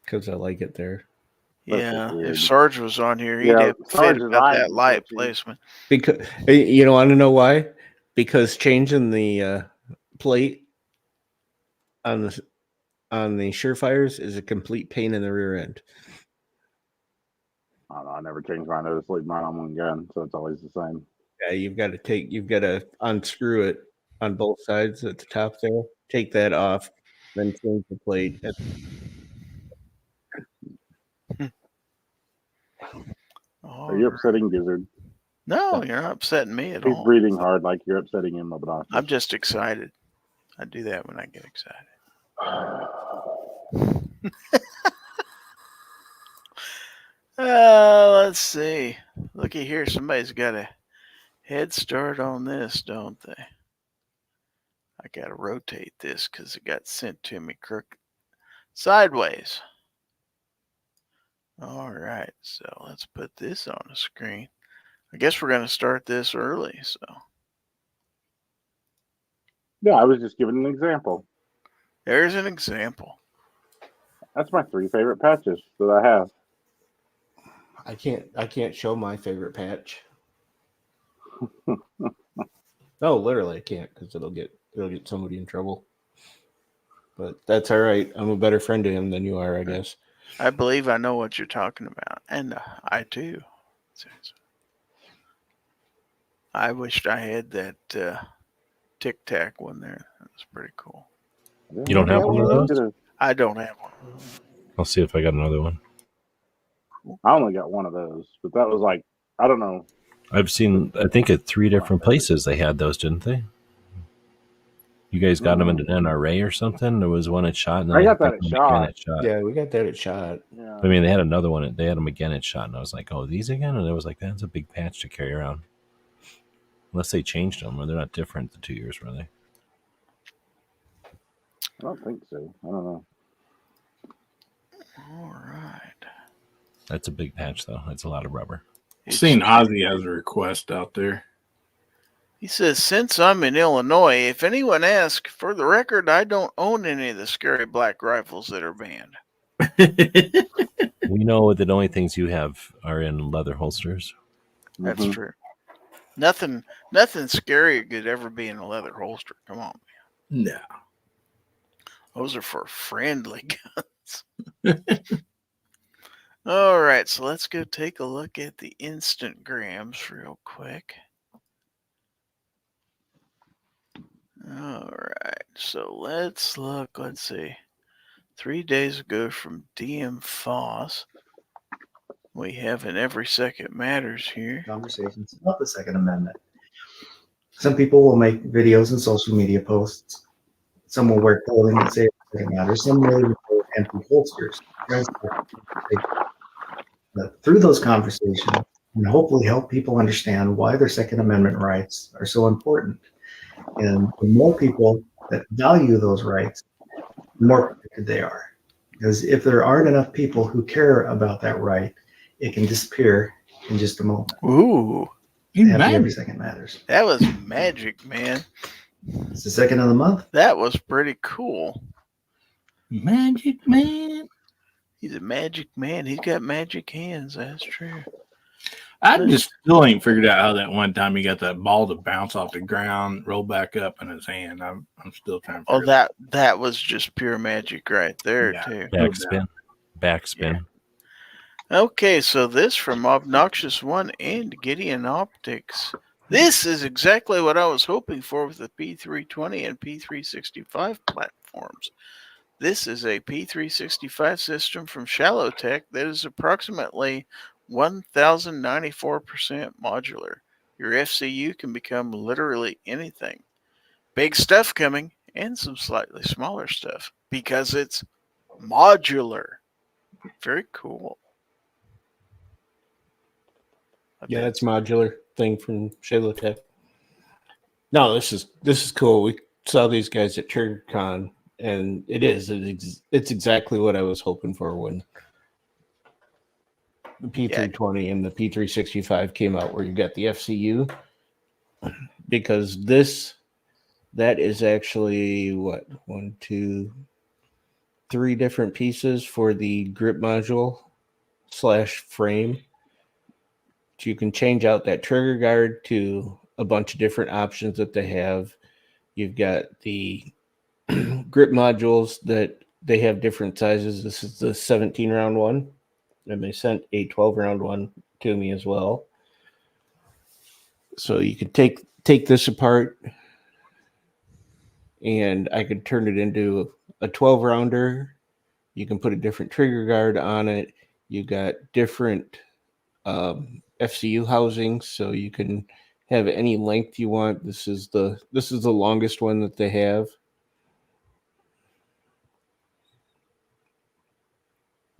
Because I like it there. Yeah, weird. if Sarge was on here, he'd Yeah, have Sarge fit is about eyeing that me, light so placement. Because you want to know why? Because changing the plate on the Surefires is a complete pain in the rear end. I don't know. I never changed mine. I just leave mine on one gun, so it's always the same. Yeah, you've got to unscrew it on both sides at the top there. Take that off, then change the plate. Are you upsetting Gizzard? No, you're not upsetting me at He's all. breathing hard like you're upsetting him, obnoxious. I'm just excited. I do that when I get excited. Let's see. Looky here. Somebody's got a head start on this, don't they? I got to rotate this because it got sent to me sideways. All right. So let's put this on the screen. I guess we're going to start this early. So yeah, I was just giving an example. There's an example. That's my 3 favorite patches that I have. I can't show my favorite patch. No, literally I can't because it'll get somebody in trouble. But that's all right. I'm a better friend to him than you are, I guess. I believe I know what you're talking about, and I too. I wished I had that Tic Tac one there. That was pretty cool. You don't have one of those? I don't have one. I'll see if I got another one. I only got one of those, but that was like, I don't know. I've seen, I think at 3 different places they had those, didn't they? You guys got them at an NRA or something? There was one at Shot. And I got that at Shot. Yeah, we got that at Shot. Yeah. I mean, they had another one. They had them again at Shot. And I was like, oh, these again? And I was like, that's a big patch to carry around. Unless they changed them, or they're not different the 2 years, were they? I don't think so. I don't know. All right. That's a big patch, though. That's a lot of rubber. Seen Ozzy has a request out there. He says, since I'm in Illinois, if anyone asks, for the record, I don't own any of the scary black rifles that are banned. We know that the only things you have are in leather holsters. That's true. Nothing scary could ever be in a leather holster. Come on, man. No. Those are for friendly guns. All right, so let's go take a look at the Instagrams real quick. All right, so let's look. Let's see. 3 days ago from DM Foss, we have an Every Second Matters here. Conversations about the Second Amendment. Some people will make videos and social media posts. Some will wear clothing that say Second Matters. Some really report empty holsters. But through those conversations, and hopefully help people understand why their Second Amendment rights are so important. And the more people that value those rights, the more protected they are. Because if there aren't enough people who care about that right, it can disappear in just a moment. Ooh. Every second matters. That was magic, man. It's the second of the month. That was pretty cool. Magic man. He's a magic man. He's got magic hands. That's true. I just still ain't figured out how that one time he got that ball to bounce off the ground, roll back up in his hand. I'm still trying to figure that was just pure magic right there, too. Backspin. Okay, so this from Obnoxious One and Gideon Optics. This is exactly what I was hoping for with the P320 and P365 platforms. This is a P365 system from Shallow Tech that is approximately 1,094% modular. Your FCU can become literally anything. Big stuff coming and some slightly smaller stuff because it's modular. Very cool. Yeah, that's modular thing from Shilotech. No, this is cool. We saw these guys at TriggerCon, and it's exactly what I was hoping for when the P320 and the P365 came out, where you got the FCU, because that is actually what, 1, 2, 3 different pieces for the grip module / frame. You can change out that trigger guard to a bunch of different options that they have. You've got the grip modules that they have different sizes. This is the 17 round one, and they sent a 12 round one to me as well. So you could take this apart, and I could turn it into a 12 rounder. You can put a different trigger guard on it. You got different FCU housings, so you can have any length you want. This is the longest one that they have.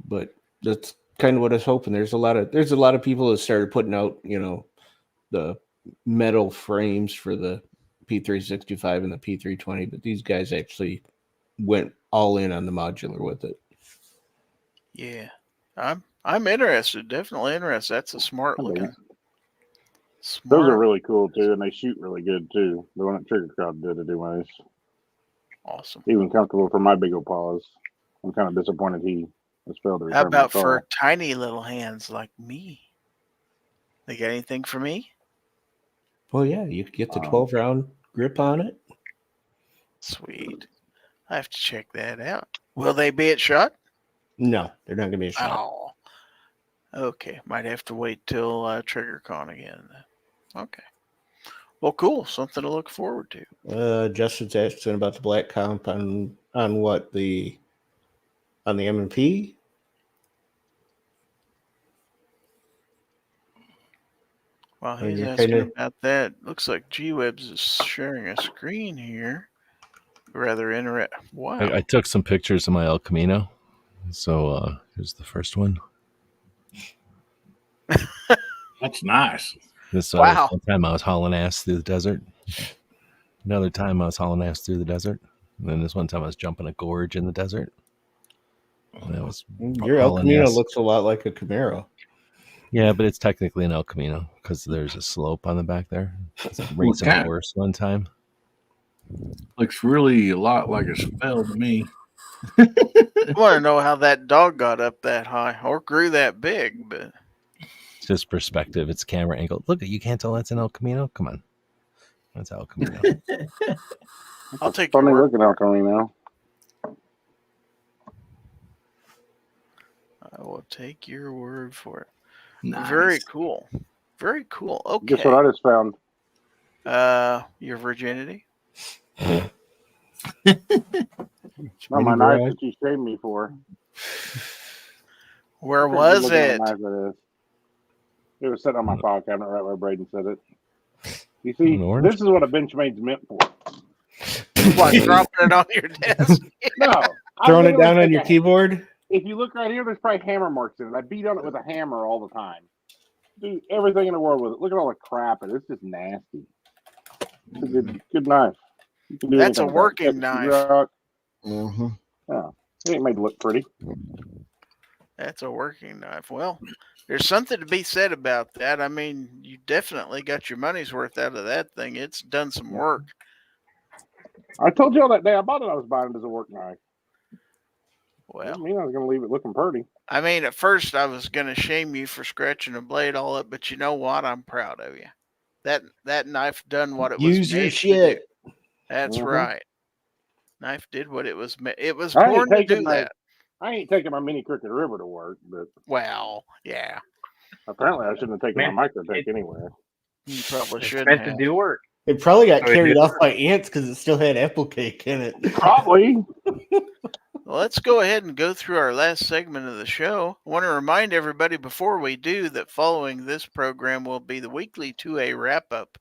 But that's kind of what I was hoping. There's a lot of people that started putting out, the metal frames for the P365 and the P320, but these guys actually went all in on the modular with it. Yeah. I'm interested. Definitely interested. That's a smart looking. Those are really cool too, and they shoot really good too. The one at Trigger Crowd did anyways. Awesome. Even comfortable for my big old paws. I'm kind of disappointed he has failed to return How about my for call. tiny little hands like me? They got anything for me? Well, yeah, you could get the 12 round grip on it. Sweet. I have to check that out. Will they be at shot? No, they're not going to be a shot. Oh. Okay. Might have to wait till TriggerCon again. Okay. Well, cool. Something to look forward to. Justin's asking about the black comp on what, on the M&P? While he's asking about that, looks like G-Webs is sharing a screen here. Rather interesting. Wow. I took some pictures of my El Camino. So here's the first one. That's nice. This wow. One time I was hauling ass through the desert. Another time I was hauling ass through the desert. And then this one time I was jumping a gorge in the desert. And that was your El Camino looks a lot like a Camaro. Yeah, but it's technically an El Camino because there's a slope on the back there. Racing a horse one time. Looks really a lot like a spell to me. I want to know how that dog got up that high or grew that big, but it's just perspective. It's camera angle. Look, you can't tell that's an El Camino. Come on, that's El Camino. I'll take funny looking El Camino. I will take your word for it. Nice. Very cool. Very cool. Okay. Guess what I just found? Your virginity. Not my knife that you shamed me for. Where was it? It was sitting on my file cabinet right where Braden said it. You see, this is what a Benchmade's meant for. What, dropping it on your desk? No. Throwing it down on your keyboard? If you look right here, there's probably hammer marks in it. I beat on it with a hammer all the time. Do everything in the world with it. Look at all the crap in it. It's just nasty. It's a good knife. You can do That's a anything working knife. Yeah. It ain't made to look pretty. That's a working knife. Well, there's something to be said about that. I mean, you definitely got your money's worth out of that thing. It's done some work. I told you all that day I bought it. I was buying it as a work knife. Well, I mean, I was going to leave it looking pretty. I mean, at first I was going to shame you for scratching a blade all up, but you know what? I'm proud of you. That knife done what it was. Use your shit. That's right. Knife did what it was. It was born to do that. I ain't taking my Mini Crooked River to work, but well, yeah. Apparently, I shouldn't have taken my Microtech anywhere. You probably shouldn't. Meant to do work. It probably got carried off by ants because it still had apple cake in it. Probably. let's go ahead and go through our last segment of the show. I want to remind everybody before we do that following this program will be the weekly 2A wrap-up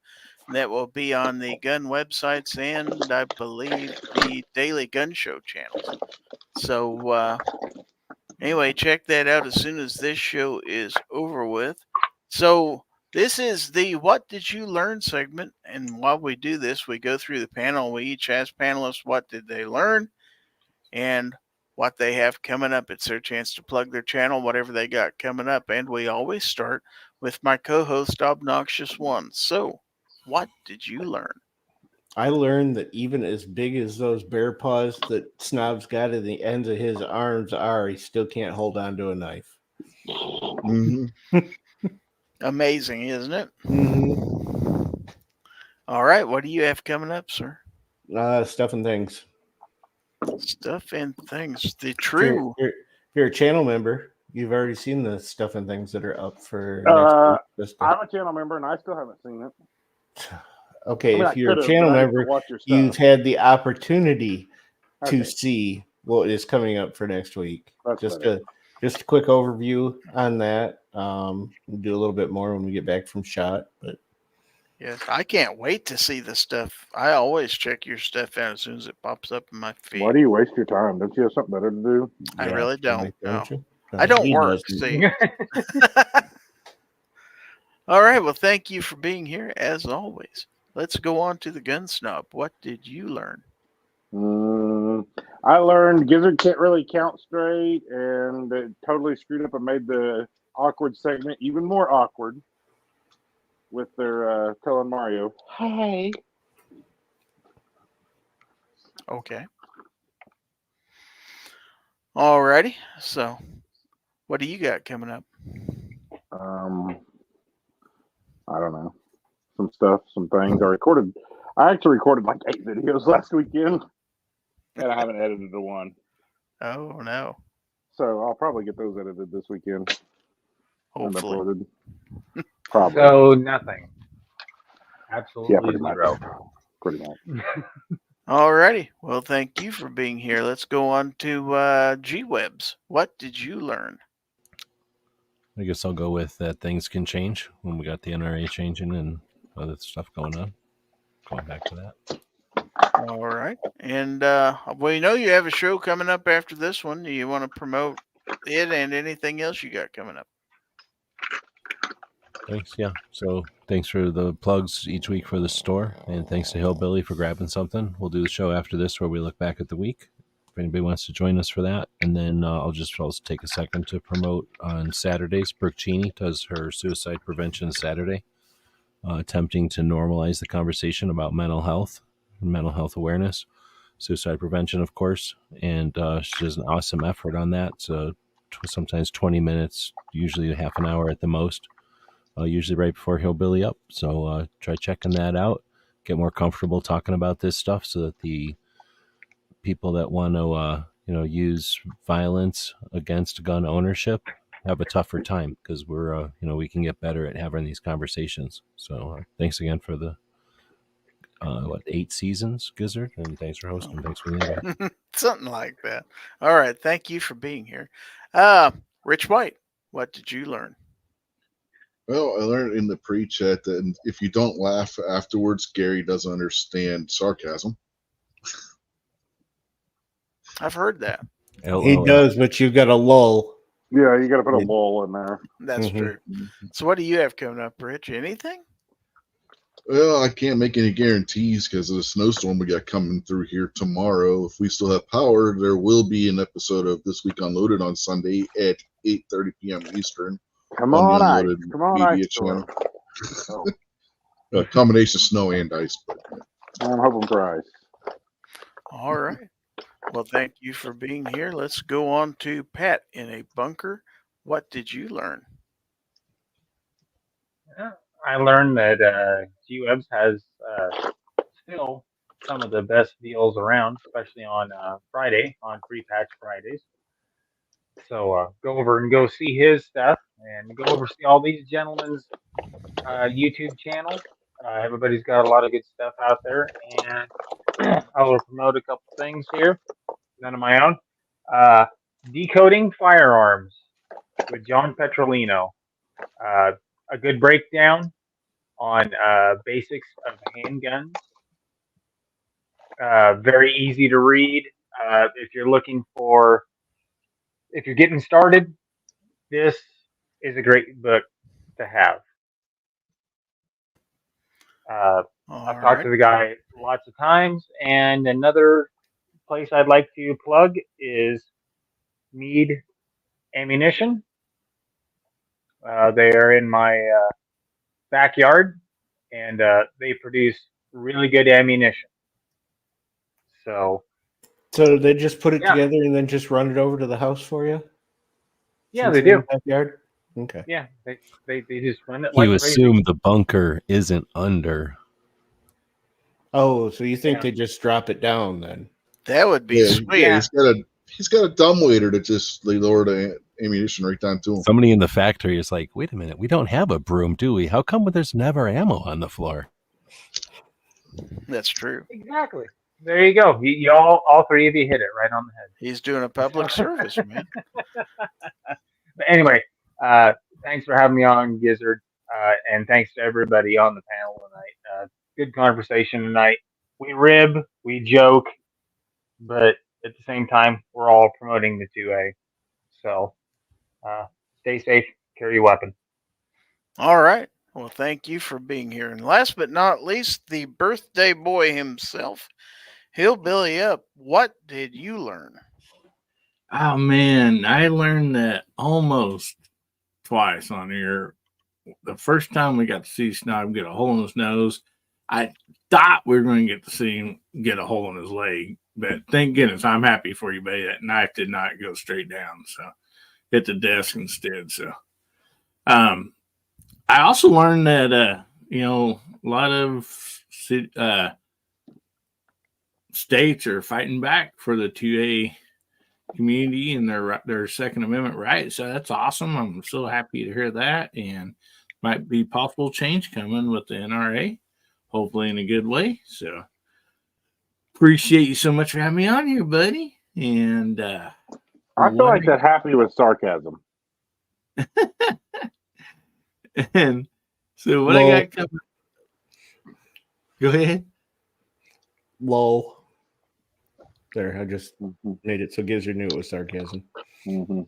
that will be on the gun websites and, I believe, the Daily Gun Show channels. So, anyway, check that out as soon as this show is over with. So, this is the What Did You Learn segment, and while we do this, we go through the panel. We each ask panelists what did they learn and what they have coming up. It's their chance to plug their channel, whatever they got coming up, and we always start with my co-host, Obnoxious One. So, what did you learn? I learned that even as big as those bear paws that Snob's got at the ends of his arms are, he still can't hold on to a knife. Mm-hmm. Amazing, isn't it? Mm-hmm. All right, what do you have coming up, sir? Stuff and things. Stuff and things. The If true. you're a channel member, you've already seen the stuff and things that are up for next week. I'm a channel member, and I still haven't seen it. Okay, I mean, if I you're a could've, channel but I didn't member, watch your you've stuff. had the opportunity to Okay. see what is coming up for next week. That's Just better. a quick overview on that. We'll do a little bit more when we get back from shot, but Yes, I can't wait to see the stuff. I always check your stuff out as soon as it pops up in my feed. Why do you waste your time? Don't you have something better to do? I yeah, really don't. don't No. you? I don't He work. doesn't. See. All right. Well, thank you for being here as always. Let's go on to the gun snob. What did you learn? I learned Gizzard can't really count straight, and it totally screwed up and made the awkward segment even more awkward with their telling Mario, "Hey." Okay. All righty. So, what do you got coming up? I don't know. Some stuff, some things. I actually recorded like 8 videos last weekend, and I haven't edited a one. Oh, no. So I'll probably get those edited this weekend and Hopefully. uploaded. Probably. So nothing. Yeah, Absolutely pretty much. zero. Pretty much. All righty. Well, thank you for being here. Let's go on to G-Webs. What did you learn? I guess I'll go with that things can change when we got the NRA changing and other stuff going on. Going back to that. All right. And we know you have a show coming up after this one. Do you want to promote it and anything else you got coming up? Thanks. Yeah. So thanks for the plugs each week for the store. And thanks to Hillbilly for grabbing something. We'll do the show after this where we look back at the week. If anybody wants to join us for that. And then I'll also take a second to promote on Saturdays. Brooke Cheney does her suicide prevention Saturday, attempting to normalize the conversation about mental health awareness, suicide prevention, of course. And she does an awesome effort on that. So sometimes 20 minutes, usually half an hour at the most, usually right before Hillbilly up. So try checking that out. Get more comfortable talking about this stuff so that the people that want to use violence against gun ownership have a tougher time, because we're we can get better at having these conversations. So thanks again for the 8 seasons, Gizzard, and thanks for hosting. Thanks for the invite. Something like that. All right. Thank you for being here. Rich White, what did you learn? Well, I learned in the pre-chat that if you don't laugh afterwards, Gary doesn't understand sarcasm. I've heard that. He does, but you've got a lull. Yeah, you got to put a lull in there. That's true. So what do you have coming up, Rich? Anything? Well, I can't make any guarantees because of the snowstorm we got coming through here tomorrow. If we still have power, there will be an episode of This Week Unloaded on Sunday at 8:30 p.m. Eastern. Come on, the ice. Unloaded Come on, media ice. channel. Oh, A combination of snow and ice. But I'm hoping for ice. All right. Well, thank you for being here. Let's go on to Pat in a bunker. What did you learn? I learned that G-Webs has still some of the best deals around, especially on Friday, on Free Patch Fridays. So go over and go see his stuff, and go over see all these gentlemen's YouTube channels. Everybody's got a lot of good stuff out there, and I will promote a couple things here. None of my own. Decoding Firearms with John Petrolino. A good breakdown on basics of handguns. Very easy to read. If you're getting started, this is a great book to have. I've talked to the guy lots of times, and another place I'd like to plug is Mead Ammunition. They are in my backyard, and they produce really good ammunition. So they just put it together and then just run it over to the house for you? Yeah, they do. Backyard? Okay. Yeah, they just run it You like assume crazy. the bunker isn't under. Oh, so you think they just drop it down then? That would be sweet. Yeah, he's got a dumbwaiter that just they lower the ammunition right down to him. Somebody in the factory is like, wait a minute, we don't have a broom, do we? How come there's never ammo on the floor? That's true. Exactly. There you go. You all three of you hit it right on the head. He's doing a public service, man. But anyway, thanks for having me on, Gizzard, and thanks to everybody on the panel tonight. Good conversation tonight. We rib, we joke, but at the same time, we're all promoting the 2A. So stay safe, carry your weapon. All right. Well, thank you for being here. And last but not least, the birthday boy himself, Hillbilly Up. What did you learn? Oh, man. I learned that almost twice on here. The first time we got to see Snob get a hole in his nose, I thought we were going to get to see him get a hole in his leg. But thank goodness, I'm happy for you, buddy. That knife did not go straight down. So hit the desk instead. So I also learned that, a lot of states are fighting back for the 2A community and their Second Amendment rights. So that's awesome. I'm so happy to hear that. And might be possible change coming with the NRA, hopefully in a good way. So appreciate you so much for having me on here, buddy. And I feel like that happy with sarcasm. And so what I got coming? Go ahead. Lol. There, I just made it so Gizzard knew it was sarcasm. Mm-hmm.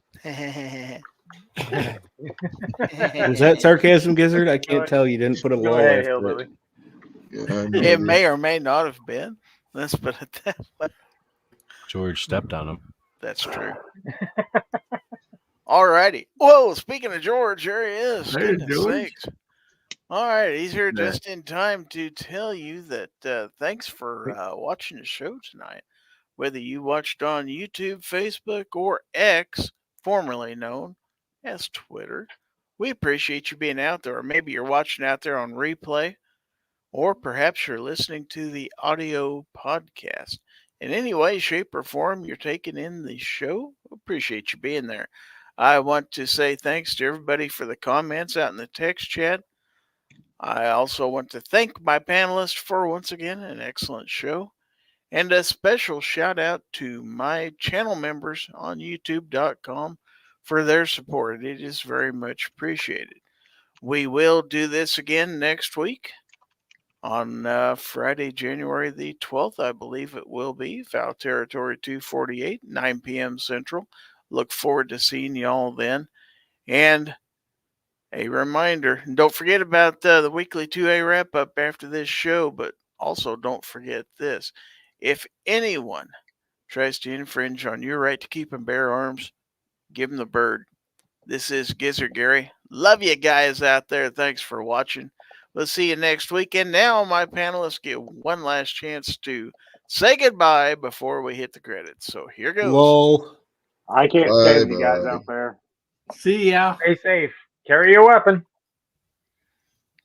Was that sarcasm, Gizzard? I can't tell. You didn't put a lol after it. It may or may not have been. Let's put it that way. George stepped on him. That's true. All righty. Whoa, speaking of George, there he is. Hey, Goodness George. sakes. All right, he's here just in time to tell you that thanks for watching the show tonight. Whether you watched on YouTube, Facebook, or X, formerly known as Twitter, we appreciate you being out there. Or maybe you're watching out there on replay, or perhaps you're listening to the audio podcast. In any way, shape, or form you're taking in the show, appreciate you being there. I want to say thanks to everybody for the comments out in the text chat. I also want to thank my panelists for, once again, an excellent show. And a special shout out to my channel members on youtube.com for their support. It is very much appreciated. We will do this again next week on Friday, January the 12th, I believe it will be. Fowl Territory 248, 9 p.m. Central. Look forward to seeing y'all then. And a reminder, don't forget about the weekly 2A wrap-up after this show, but also don't forget this. If anyone tries to infringe on your right to keep and bear arms, give them the bird. This is Gizzard Gary. Love you guys out there. Thanks for watching. We'll see you next week. And now my panelists get one last chance to say goodbye before we hit the credits. So here goes. Lol. I can't stand you guys out there. See ya. Stay safe. Carry your weapon.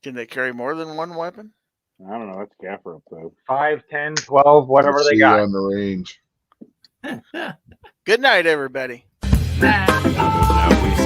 Can they carry more than one weapon? I don't know. That's gaffer up though. 5, 10, 12, whatever Let's they see got. you on the range. Good night, everybody. Now we